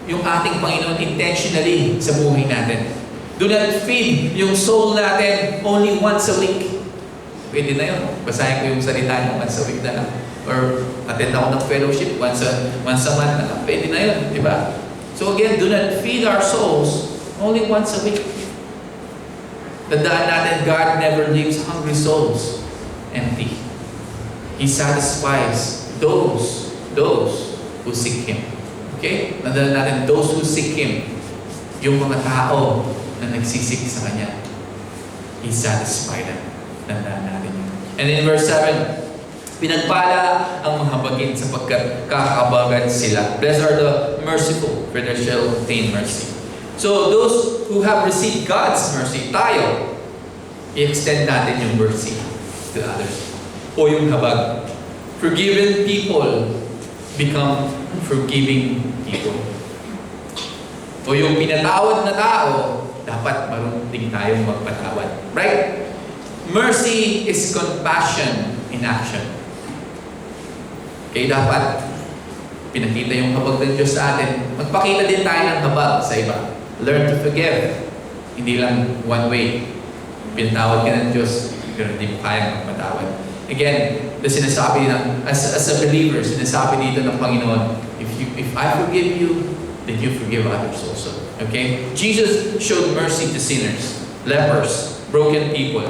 yung ating Panginoon intentionally sa buhay natin. Do not feed yung soul natin only once a week. Pwede na yun. Basahin ko yung salita niyo once a week na lang. Or attend ako ng fellowship once a month na lang. Pwede na yun, di ba? So again, do not feed our souls only once a week. Tandaan natin, God never leaves hungry souls empty. He satisfies those who seek Him. Okay? Tandaan natin, those who seek Him, yung mga tao na nagsisik sa Kanya, He satisfied them. Tandaan natin yun. And in verse 7, pinagpala ang mga bagin sapagkat kakabagan sila. Blessed are the merciful, for they shall obtain mercy. So those who have received God's mercy, tayo, i-extend natin yung mercy to others. O yung habag. Forgiven people become forgiving people. O yung pinatawad na tao, dapat marunong din tayong magpatawad. Right? Mercy is compassion in action. Okay, dapat pinakita yung habag ng Diyos sa atin. Magpakita din tayo ng habag sa iba. Learn to forgive. Hindi lang one way. Pinatawad ka ng Diyos, pero hindi mo kayang magpatawad. Again, sinasabi na, as a believer, sinasabi dito ng Panginoon, if I forgive you, then you forgive others also. Okay? Jesus showed mercy to sinners, lepers, broken people.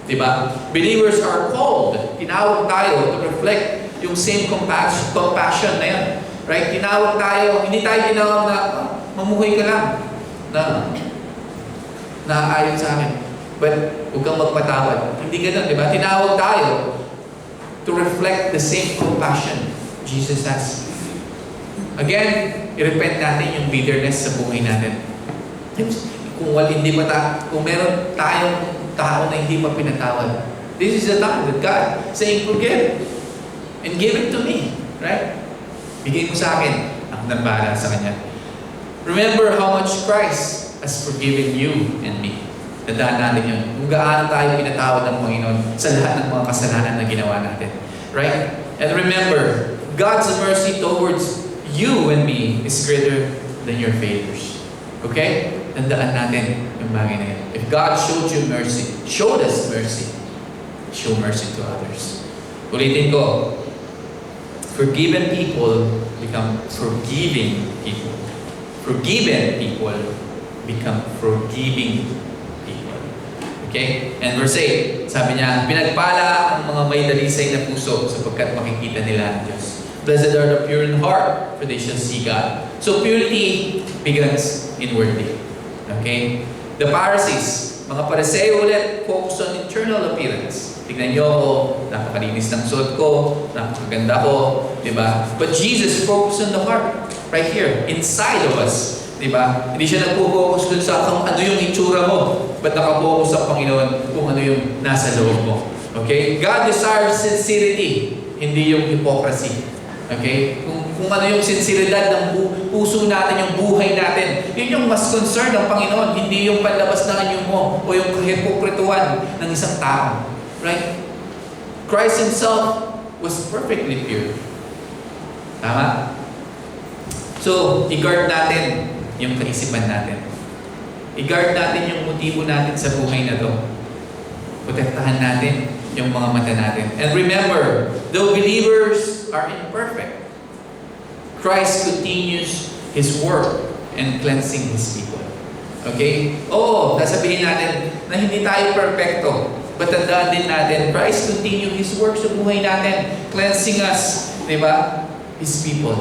Diba? Believers are called. Tinawag tayo to reflect yung same compassion na yan. Right? Tinawag tayo, hindi tayo tinawag na mamuhay ka lang na naaayon sa akin. But huwag kang magpatawad. Hindi ganun, di ba? Tinawag tayo to reflect the same compassion Jesus has. Again, i-repent natin yung bitterness sa buhay natin. Kung meron tayong tao na hindi pa pinatawad, this is the time that God saying, forgive and give it to me. Right? Bigay mo sa akin. Ang nambala sa Kanya. Remember how much Christ has forgiven you and me. Tandaan natin yun. Kung gaano tayo pinatawad ng Panginoon sa lahat ng mga kasalanan na ginawa natin. Right? And remember, God's mercy towards you and me is greater than your failures. Okay? Tandaan natin yung bagay na yun. If God showed you mercy, showed us mercy, show mercy to others. Ulitin ko, forgiven people become forgiving people. Forgiven people become forgiving people. Okay? And verse 8, sabi niya, pinagpala ang mga may dalisay na puso sapagkat makikita nila ang Diyos. Blessed are the pure in heart, for they shall see God. So purity begins inwardly. Okay? The Pharisees, mga Pariseo ulit, focus on internal appearance. Tignan niyo ako, napakalinis ng suot ko, napakaganda ko, di ba? But Jesus focused on the heart, right here, inside of us, di ba? Hindi siya nagpo-focus dun sa kung ano yung itsura mo, but nakapokus sa Panginoon kung ano yung nasa loob mo. Okay? God desires sincerity, hindi yung hypocrisy. Okay? Kung ano yung sinseridad ng puso natin, yung buhay natin, yun yung mas concern ng Panginoon, hindi yung panlabas na anyo mo o yung hipokrituan ng isang tao. Right? Christ Himself was perfectly pure. Tama? So, i-guard natin yung kaisipan natin. I-guard natin yung motibo natin sa buhay na to. Protektahan natin yung mga mata natin. And remember, though believers are imperfect, Christ continues His work in cleansing His people. Okay? Oo, sasabihin natin na hindi tayo perfecto. But tandaan din natin, Christ continues His work sa buhay natin, cleansing us, di ba? His people.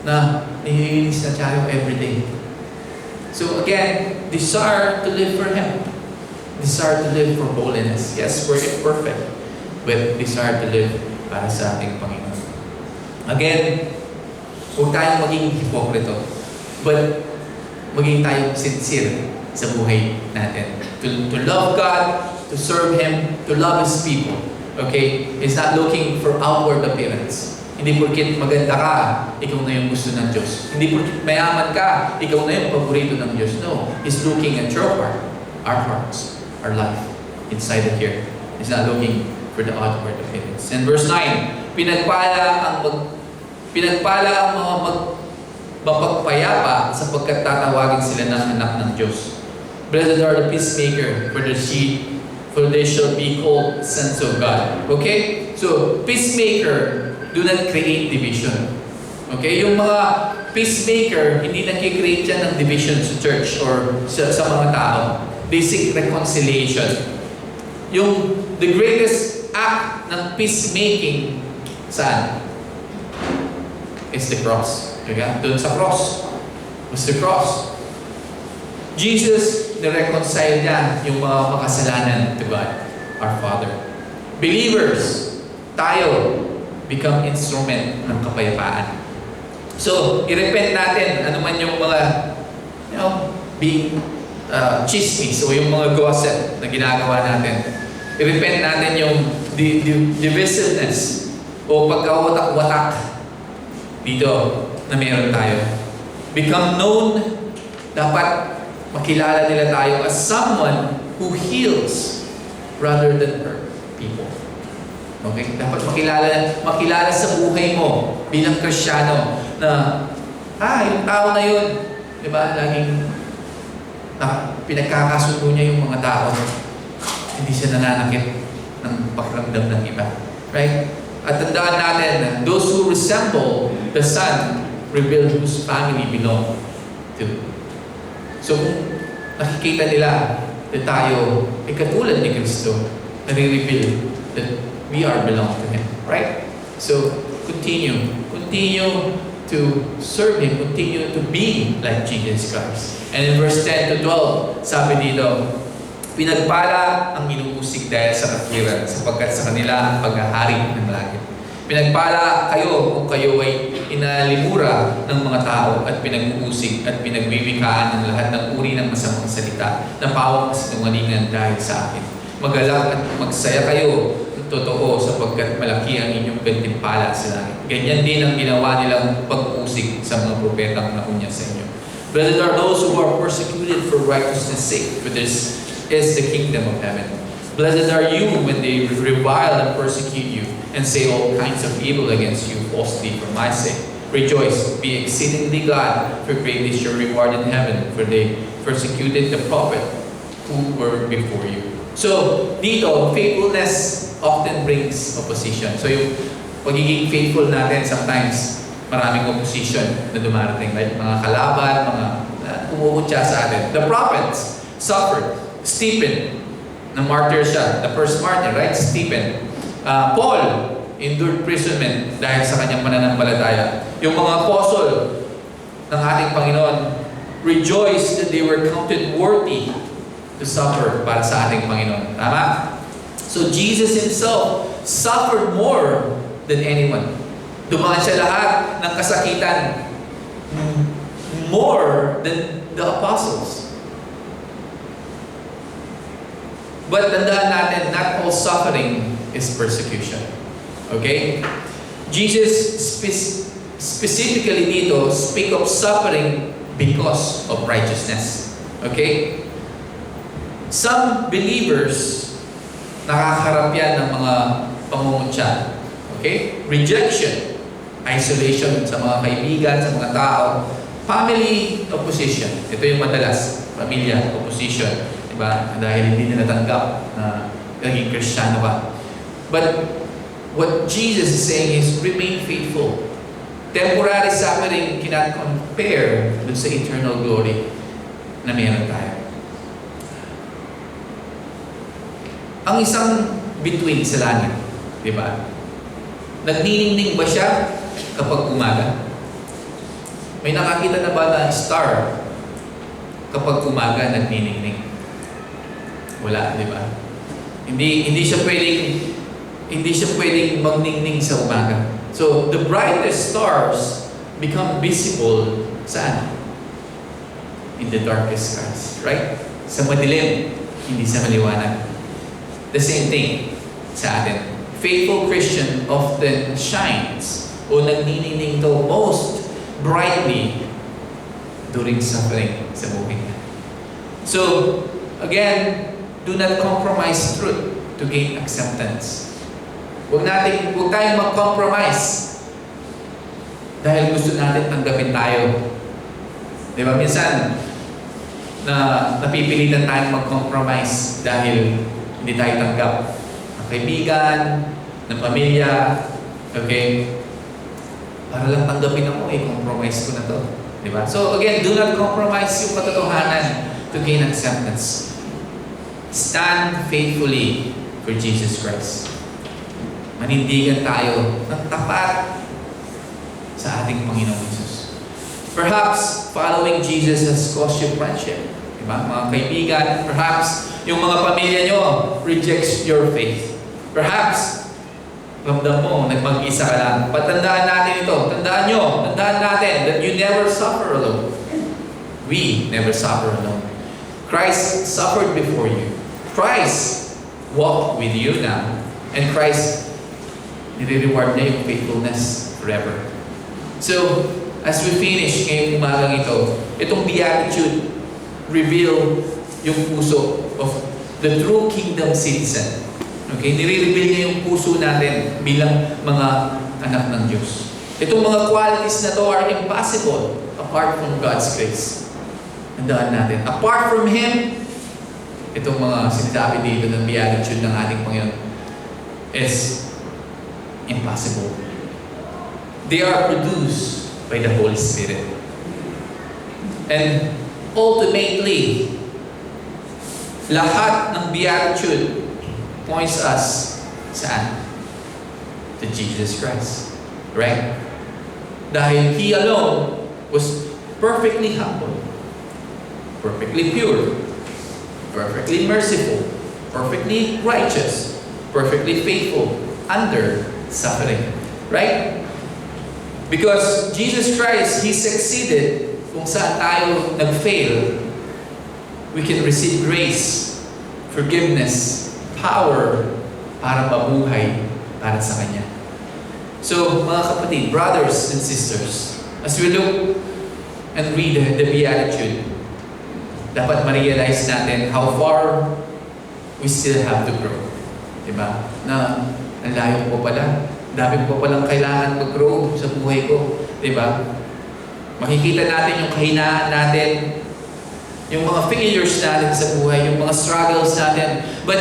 Na nililinis na tayo everyday. So again, desire to live for Him. Desire to live for holiness. Yes, we're imperfect, but desire to live para sa ating Panginoon. Again, huwag tayong maging hipokrito, but maging tayong sincere sa buhay natin. To love God, to serve Him, to love His people. Okay? He's not looking for outward appearance. Hindi porkit maganda ka, ikaw na yung gusto ng Diyos. Hindi porkit mayaman ka, ikaw na yung paborito ng Diyos. No. He's looking at your heart, our hearts, our life, inside of here. He's not looking for the outward appearance. And verse 9, pinagpala ang mga mapagpayapa sapagkat tatawagin sila ng anak ng Diyos. Blessed are the peacemaker, for they shall be called sons of God. Okay? So, peacemaker, do not create division. Okay? Yung mga peacemaker, hindi nag-create yan ng division sa church or sa mga tao. They seek reconciliation. The greatest act ng peacemaking, saan? It's the cross. Okay? Doon sa cross. It's the cross. Jesus, nireconcile niya yung mga makasalanan to God, our Father. Believers, tayo, become instrument ng kapayapaan. So, i-repent natin ano man yung mga, being chismis o yung mga gossip na ginagawa natin. I-repent natin yung divisiveness o pagkawatak-watak dito na meron tayo. Become known, dapat makilala nila tayo as someone who heals rather than hurt people. Okay? Dapat makilala sa buhay mo bilang Kristiyano na, yung tao na yun, di ba, laging pinagkakasundo niya yung mga tao. Hindi siya nananakit ng pakiramdam ng iba. Right? At tandaan natin, those who resemble the Son reveal whose family belong to. So, kung nakikita nila na tayo ay katulad ni Kristo, nare-reveal that we are belong to Him. Right? So, continue to serve Him, continue to be like Jesus Christ. And in verse 10 to 12, sabi dito, pinagpala ang inuusig dahil sa katwiran, sapagkat sa kanila ang paghahari ng langit. Pinagpala kayo kung kayo ay inalimura ng mga tao at pinag-uusig at pinagwiwikaan ng lahat ng uri ng masamang salita na pawang kasinungalingan dahil sa akin. Magalak at magsaya kayo ng totoo sapagkat malaki ang inyong gantimpala sa langit. Ganyan din ang ginawa nilang pag-uusig sa mga propetang nakunya sa inyo. Blessed are those who are persecuted for righteousness' sake, for this is the kingdom of heaven. Blessed are you when they revile and persecute you and say all kinds of evil against you falsely for my sake. Rejoice, be exceedingly glad, for great is your reward in heaven, for they persecuted the prophet who were before you. So, dito, faithfulness often brings opposition. So, yung pagiging faithful natin, sometimes maraming opposition na dumarating. Right? Mga kalaban, mga umukutya sa atin. The prophets suffered. Stephen, na martyr siya. The first martyr, right? Stephen. Paul, endured imprisonment dahil sa kanyang pananampalataya. Yung mga apostle ng ating Panginoon, rejoice that they were counted worthy to suffer para sa ating Panginoon. Tama? So Jesus Himself suffered more than anyone. Dumaan siya lahat ng kasakitan more than the apostles. But tandaan natin, not all suffering is persecution. Okay? Jesus specifically dito speak of suffering because of righteousness. Okay? Some believers nakakaharap yan ng mga pangungutya. Okay? Rejection, isolation sa mga kaibigan, sa mga tao, family opposition. Ito yung madalas, pamilya opposition. Diba? Dahil hindi nila tanggap na naging Kristiyano ka. But what Jesus is saying is remain faithful. Temporary suffering cannot compare dun sa eternal glory na meron tayo. Ang isang bituin sa langit, di ba? Nagniningning ba siya kapag umaga? May nakakita na ba na star kapag umaga nagniningning? Wala, di ba? Hindi siya pwedeng magningning sa umaga. So, the brightest stars become visible saan? In the darkest skies, right? Sa madilim, hindi sa maliwanag. The same thing sa atin. faithful Christian often shines o nagniningning to most brightly during suffering sa buhay niya. So, again, do not compromise truth to gain acceptance. Huwag tayong mag-compromise dahil gusto natin tanggapin tayo. Di ba? Minsan, napipilitan tayong mag-compromise dahil hindi tayo tanggap ng kaibigan, ng pamilya, okay? Para lang tanggapin ako, compromise ko na to. Di ba? So again, do not compromise yung katotohanan to gain acceptance. Stand faithfully for Jesus Christ. Manindigan tayo ng tapat sa ating Panginoong Jesus. Perhaps following Jesus has cost you friendship. Diba? Mga kaibigan, perhaps yung mga pamilya nyo rejects your faith. Perhaps ramdam mo, nagmag-isa ka lang. Patandaan natin ito. Tandaan natin that you never suffer alone. We never suffer alone. Christ suffered before you. Christ walked with you now. And Christ, nire-reward niya yung faithfulness forever. So, as we finish ngayong umagang ito, itong beatitude reveal yung puso of the true kingdom citizen. Okay? Nire-reveal niya yung puso natin bilang mga anak ng Diyos. Itong mga qualities na to are impossible apart from God's grace. Tandaan natin. Apart from Him, itong mga sinasabi dito ng beatitude ng ating Panginoon is impossible. They are produced by the Holy Spirit. And ultimately, lahat ng beatitude points us saan? To Jesus Christ. Right? Dahil He alone was perfectly humble, perfectly pure, perfectly merciful, perfectly righteous, perfectly faithful under suffering. Right? Because Jesus Christ, He succeeded kung saan tayo nag-fail, we can receive grace, forgiveness, power para mabuhay para sa Kanya. So, mga kapatid, brothers and sisters, as we look and read the Beatitude, dapat ma-realize natin how far we still have to grow. Diba? Na ang layo ko pala. Dami ko palang kailangan mag-grow sa buhay ko. Diba? Makikita natin yung kahinaan natin, yung mga failures natin sa buhay, yung mga struggles natin. But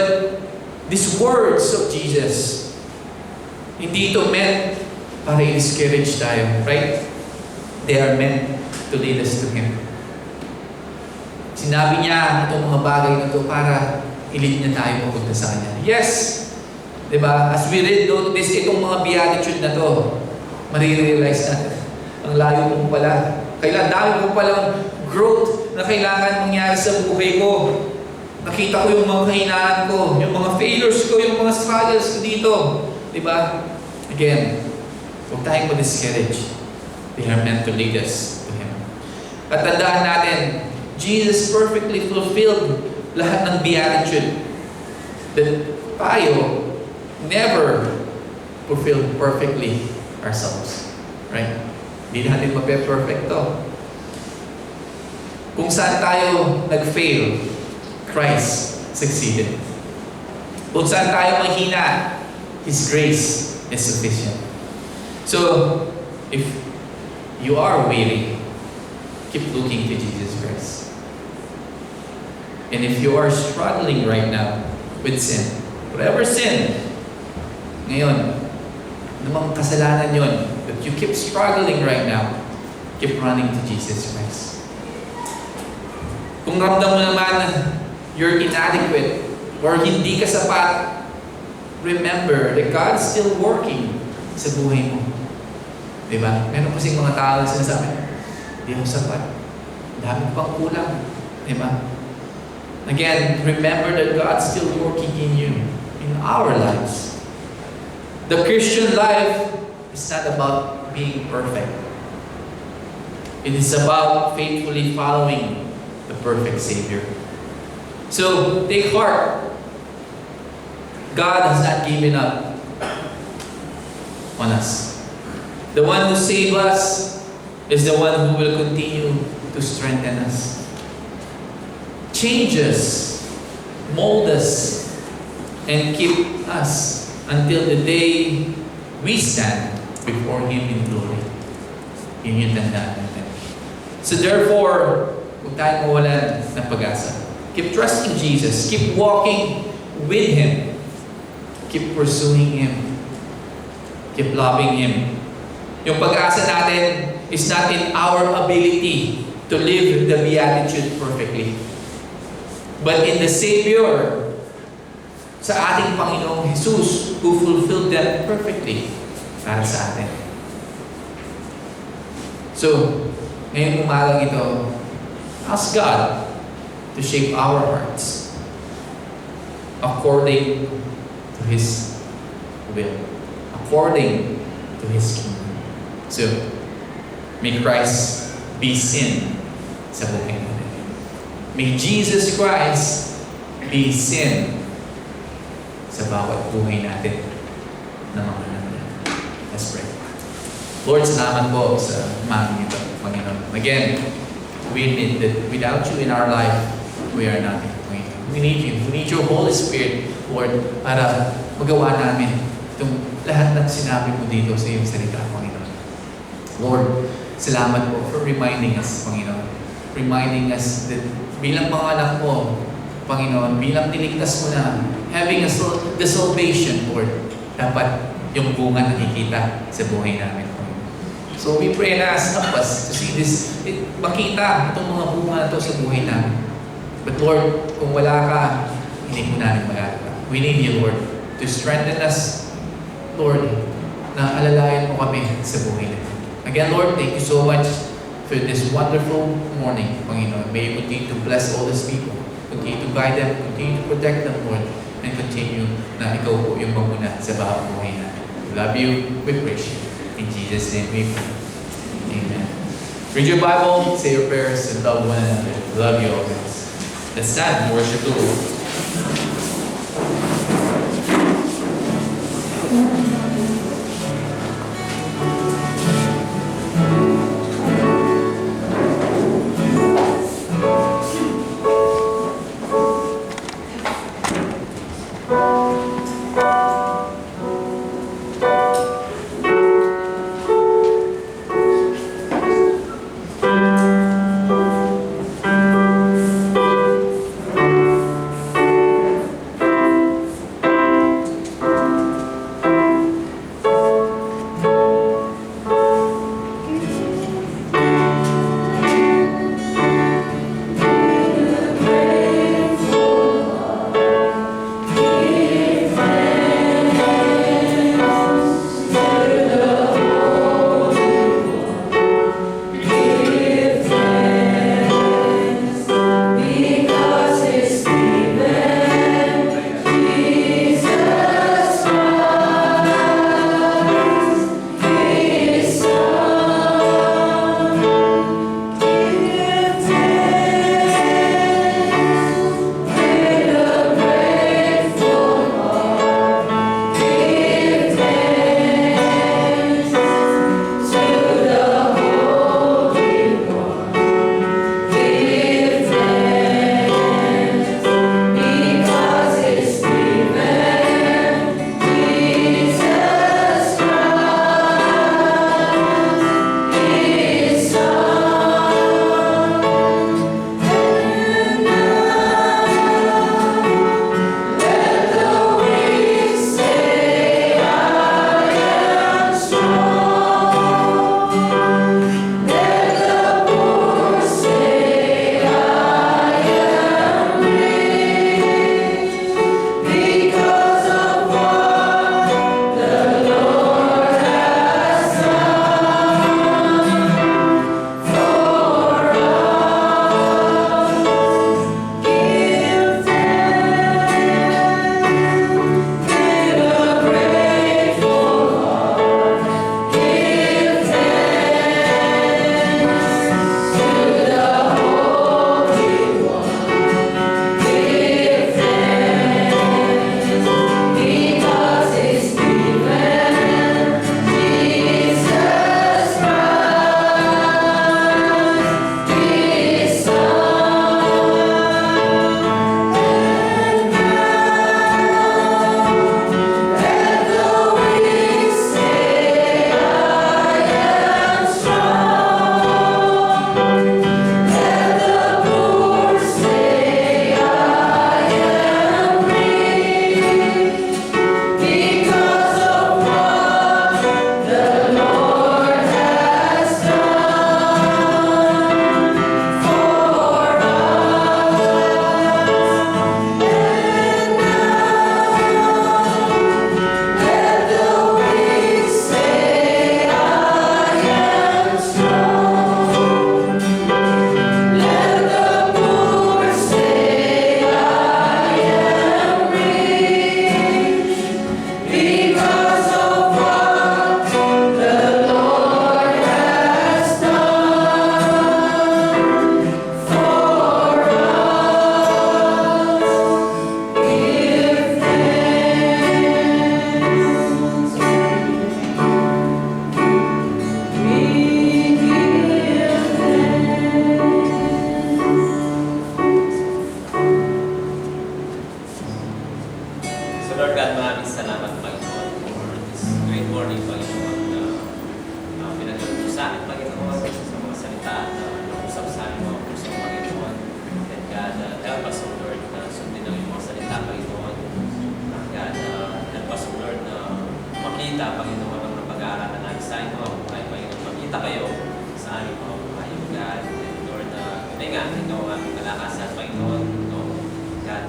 these words of Jesus, hindi ito meant para i-discourage tayo. Right? They are meant to lead us to Him. Sinabi niya itong mga bagay na ito para i-lead niya tayo papunta sa Kanya. Yes! Diba? As we read itong mga beatitude na to, marirealize natin, ang layo mo pala. Kailan dami mo palang growth na kailangan mangyari sa buhay ko. Nakita ko yung mga kahinaan ko, yung mga failures ko, yung mga struggles ko dito. Diba? Again, huwag tayong ma-discourage. They are meant to lead us to Him. At tandaan natin, Jesus perfectly fulfilled lahat ng beatitude that tayo never fulfilled perfectly ourselves. Right? Hindi natin mape-perfect to. Kung saan tayo nag-fail, Christ succeeded. Kung saan tayo mahina, His grace is sufficient. So, if you are weary, keep looking to Jesus Christ. And if you are struggling right now with sin, whatever sin, ngayon, namang kasalanan yun, but you keep struggling right now, keep running to Jesus Christ. Kung ramdam mo naman you're inadequate or hindi ka sapat, remember that God is still working sa buhay mo. Diba? Meron kasing mga tao na sinasabi, hindi ako sapat. Dami pang kulang. Diba? Again, remember that God's still working in you, in our lives. The Christian life is not about being perfect. It is about faithfully following the perfect Savior. So, take heart. God has not given up on us. The one who saved us is the one who will continue to strengthen us. Change us, mold us, and keep us until the day we stand before Him in glory. Yun yung tandaan natin. So therefore, huwag tayong mawalan ng pag-asa. Keep trusting Jesus. Keep walking with Him. Keep pursuing Him. Keep loving Him. Yung pag-asa natin is not in our ability to live the Beatitude perfectly, but in the Savior, sa ating Panginoong Jesus, who fulfilled them perfectly para sa atin. So, ngayong umagang ito, ask God to shape our hearts according to His will, according to His kingdom. So, may Christ be sin sa buhay natin. May Jesus Christ be sin sa bawat buhay natin na mga naman. Let's pray. Lord, salamat po sa umagang ito, Panginoon. Again, we admit that without you in our life, we are nothing, Panginoon. We need you. We need your Holy Spirit, Lord, para magawa namin itong lahat ng sinabi mo dito sa iyong salita, Panginoon. Lord, salamat po for reminding us, Panginoon. Reminding us that bilang mga anak mo, Panginoon, bilang niligtas mo na, having the salvation, Lord, dapat yung bunga nakikita sa buhay namin, Panginoon. So we pray and ask, help us to see this, makita itong mga bunga na ito sa buhay namin. But Lord, kung wala ka, hindi mo namin magagawa. We need you, Lord, to strengthen us, Lord, na alalayan mo kami sa buhay namin. Again, Lord, thank you so much for this wonderful morning, Panginoon. May you continue to bless all these people. Continue to guide them, continue to protect them, Lord, and continue na ikaw po yung mamuna sa bawat buhay natin. We love you, we praise you. In Jesus' name we pray. Amen. Read your Bible, say your prayers, and love one another. Love you always. Let's stand and worship the Lord. pumunta kayo sa aming mga buhay. God, Lord, tunay nga, ikaw ang aming kalakasan, Panginoon. Ikaw, God,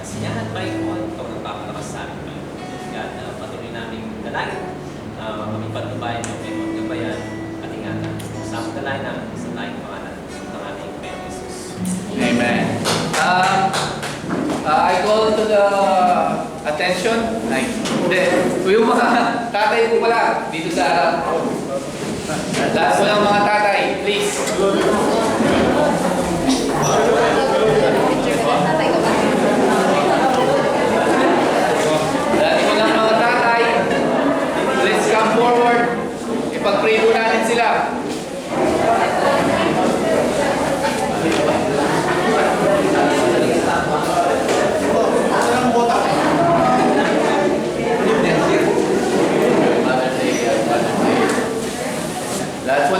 kasiyahan, Panginoon. Ikaw nagpapalakas sa amin, Panginoon. God, patuloy namin dalangin. Kami patnubayan mo, Panginoon, gabayan at ingatan. Sa aming dalangin namin sa tayong pangalan ng aming Panginoon Jesus. Amen. I call to the attention. Ay, hindi. Yung mga tatay ko pala dito sa harap. Lahat po ng mga tatay, please. Lahat po ng mga tatay, please come forward. Ipag-pray po natin sila. Lahat po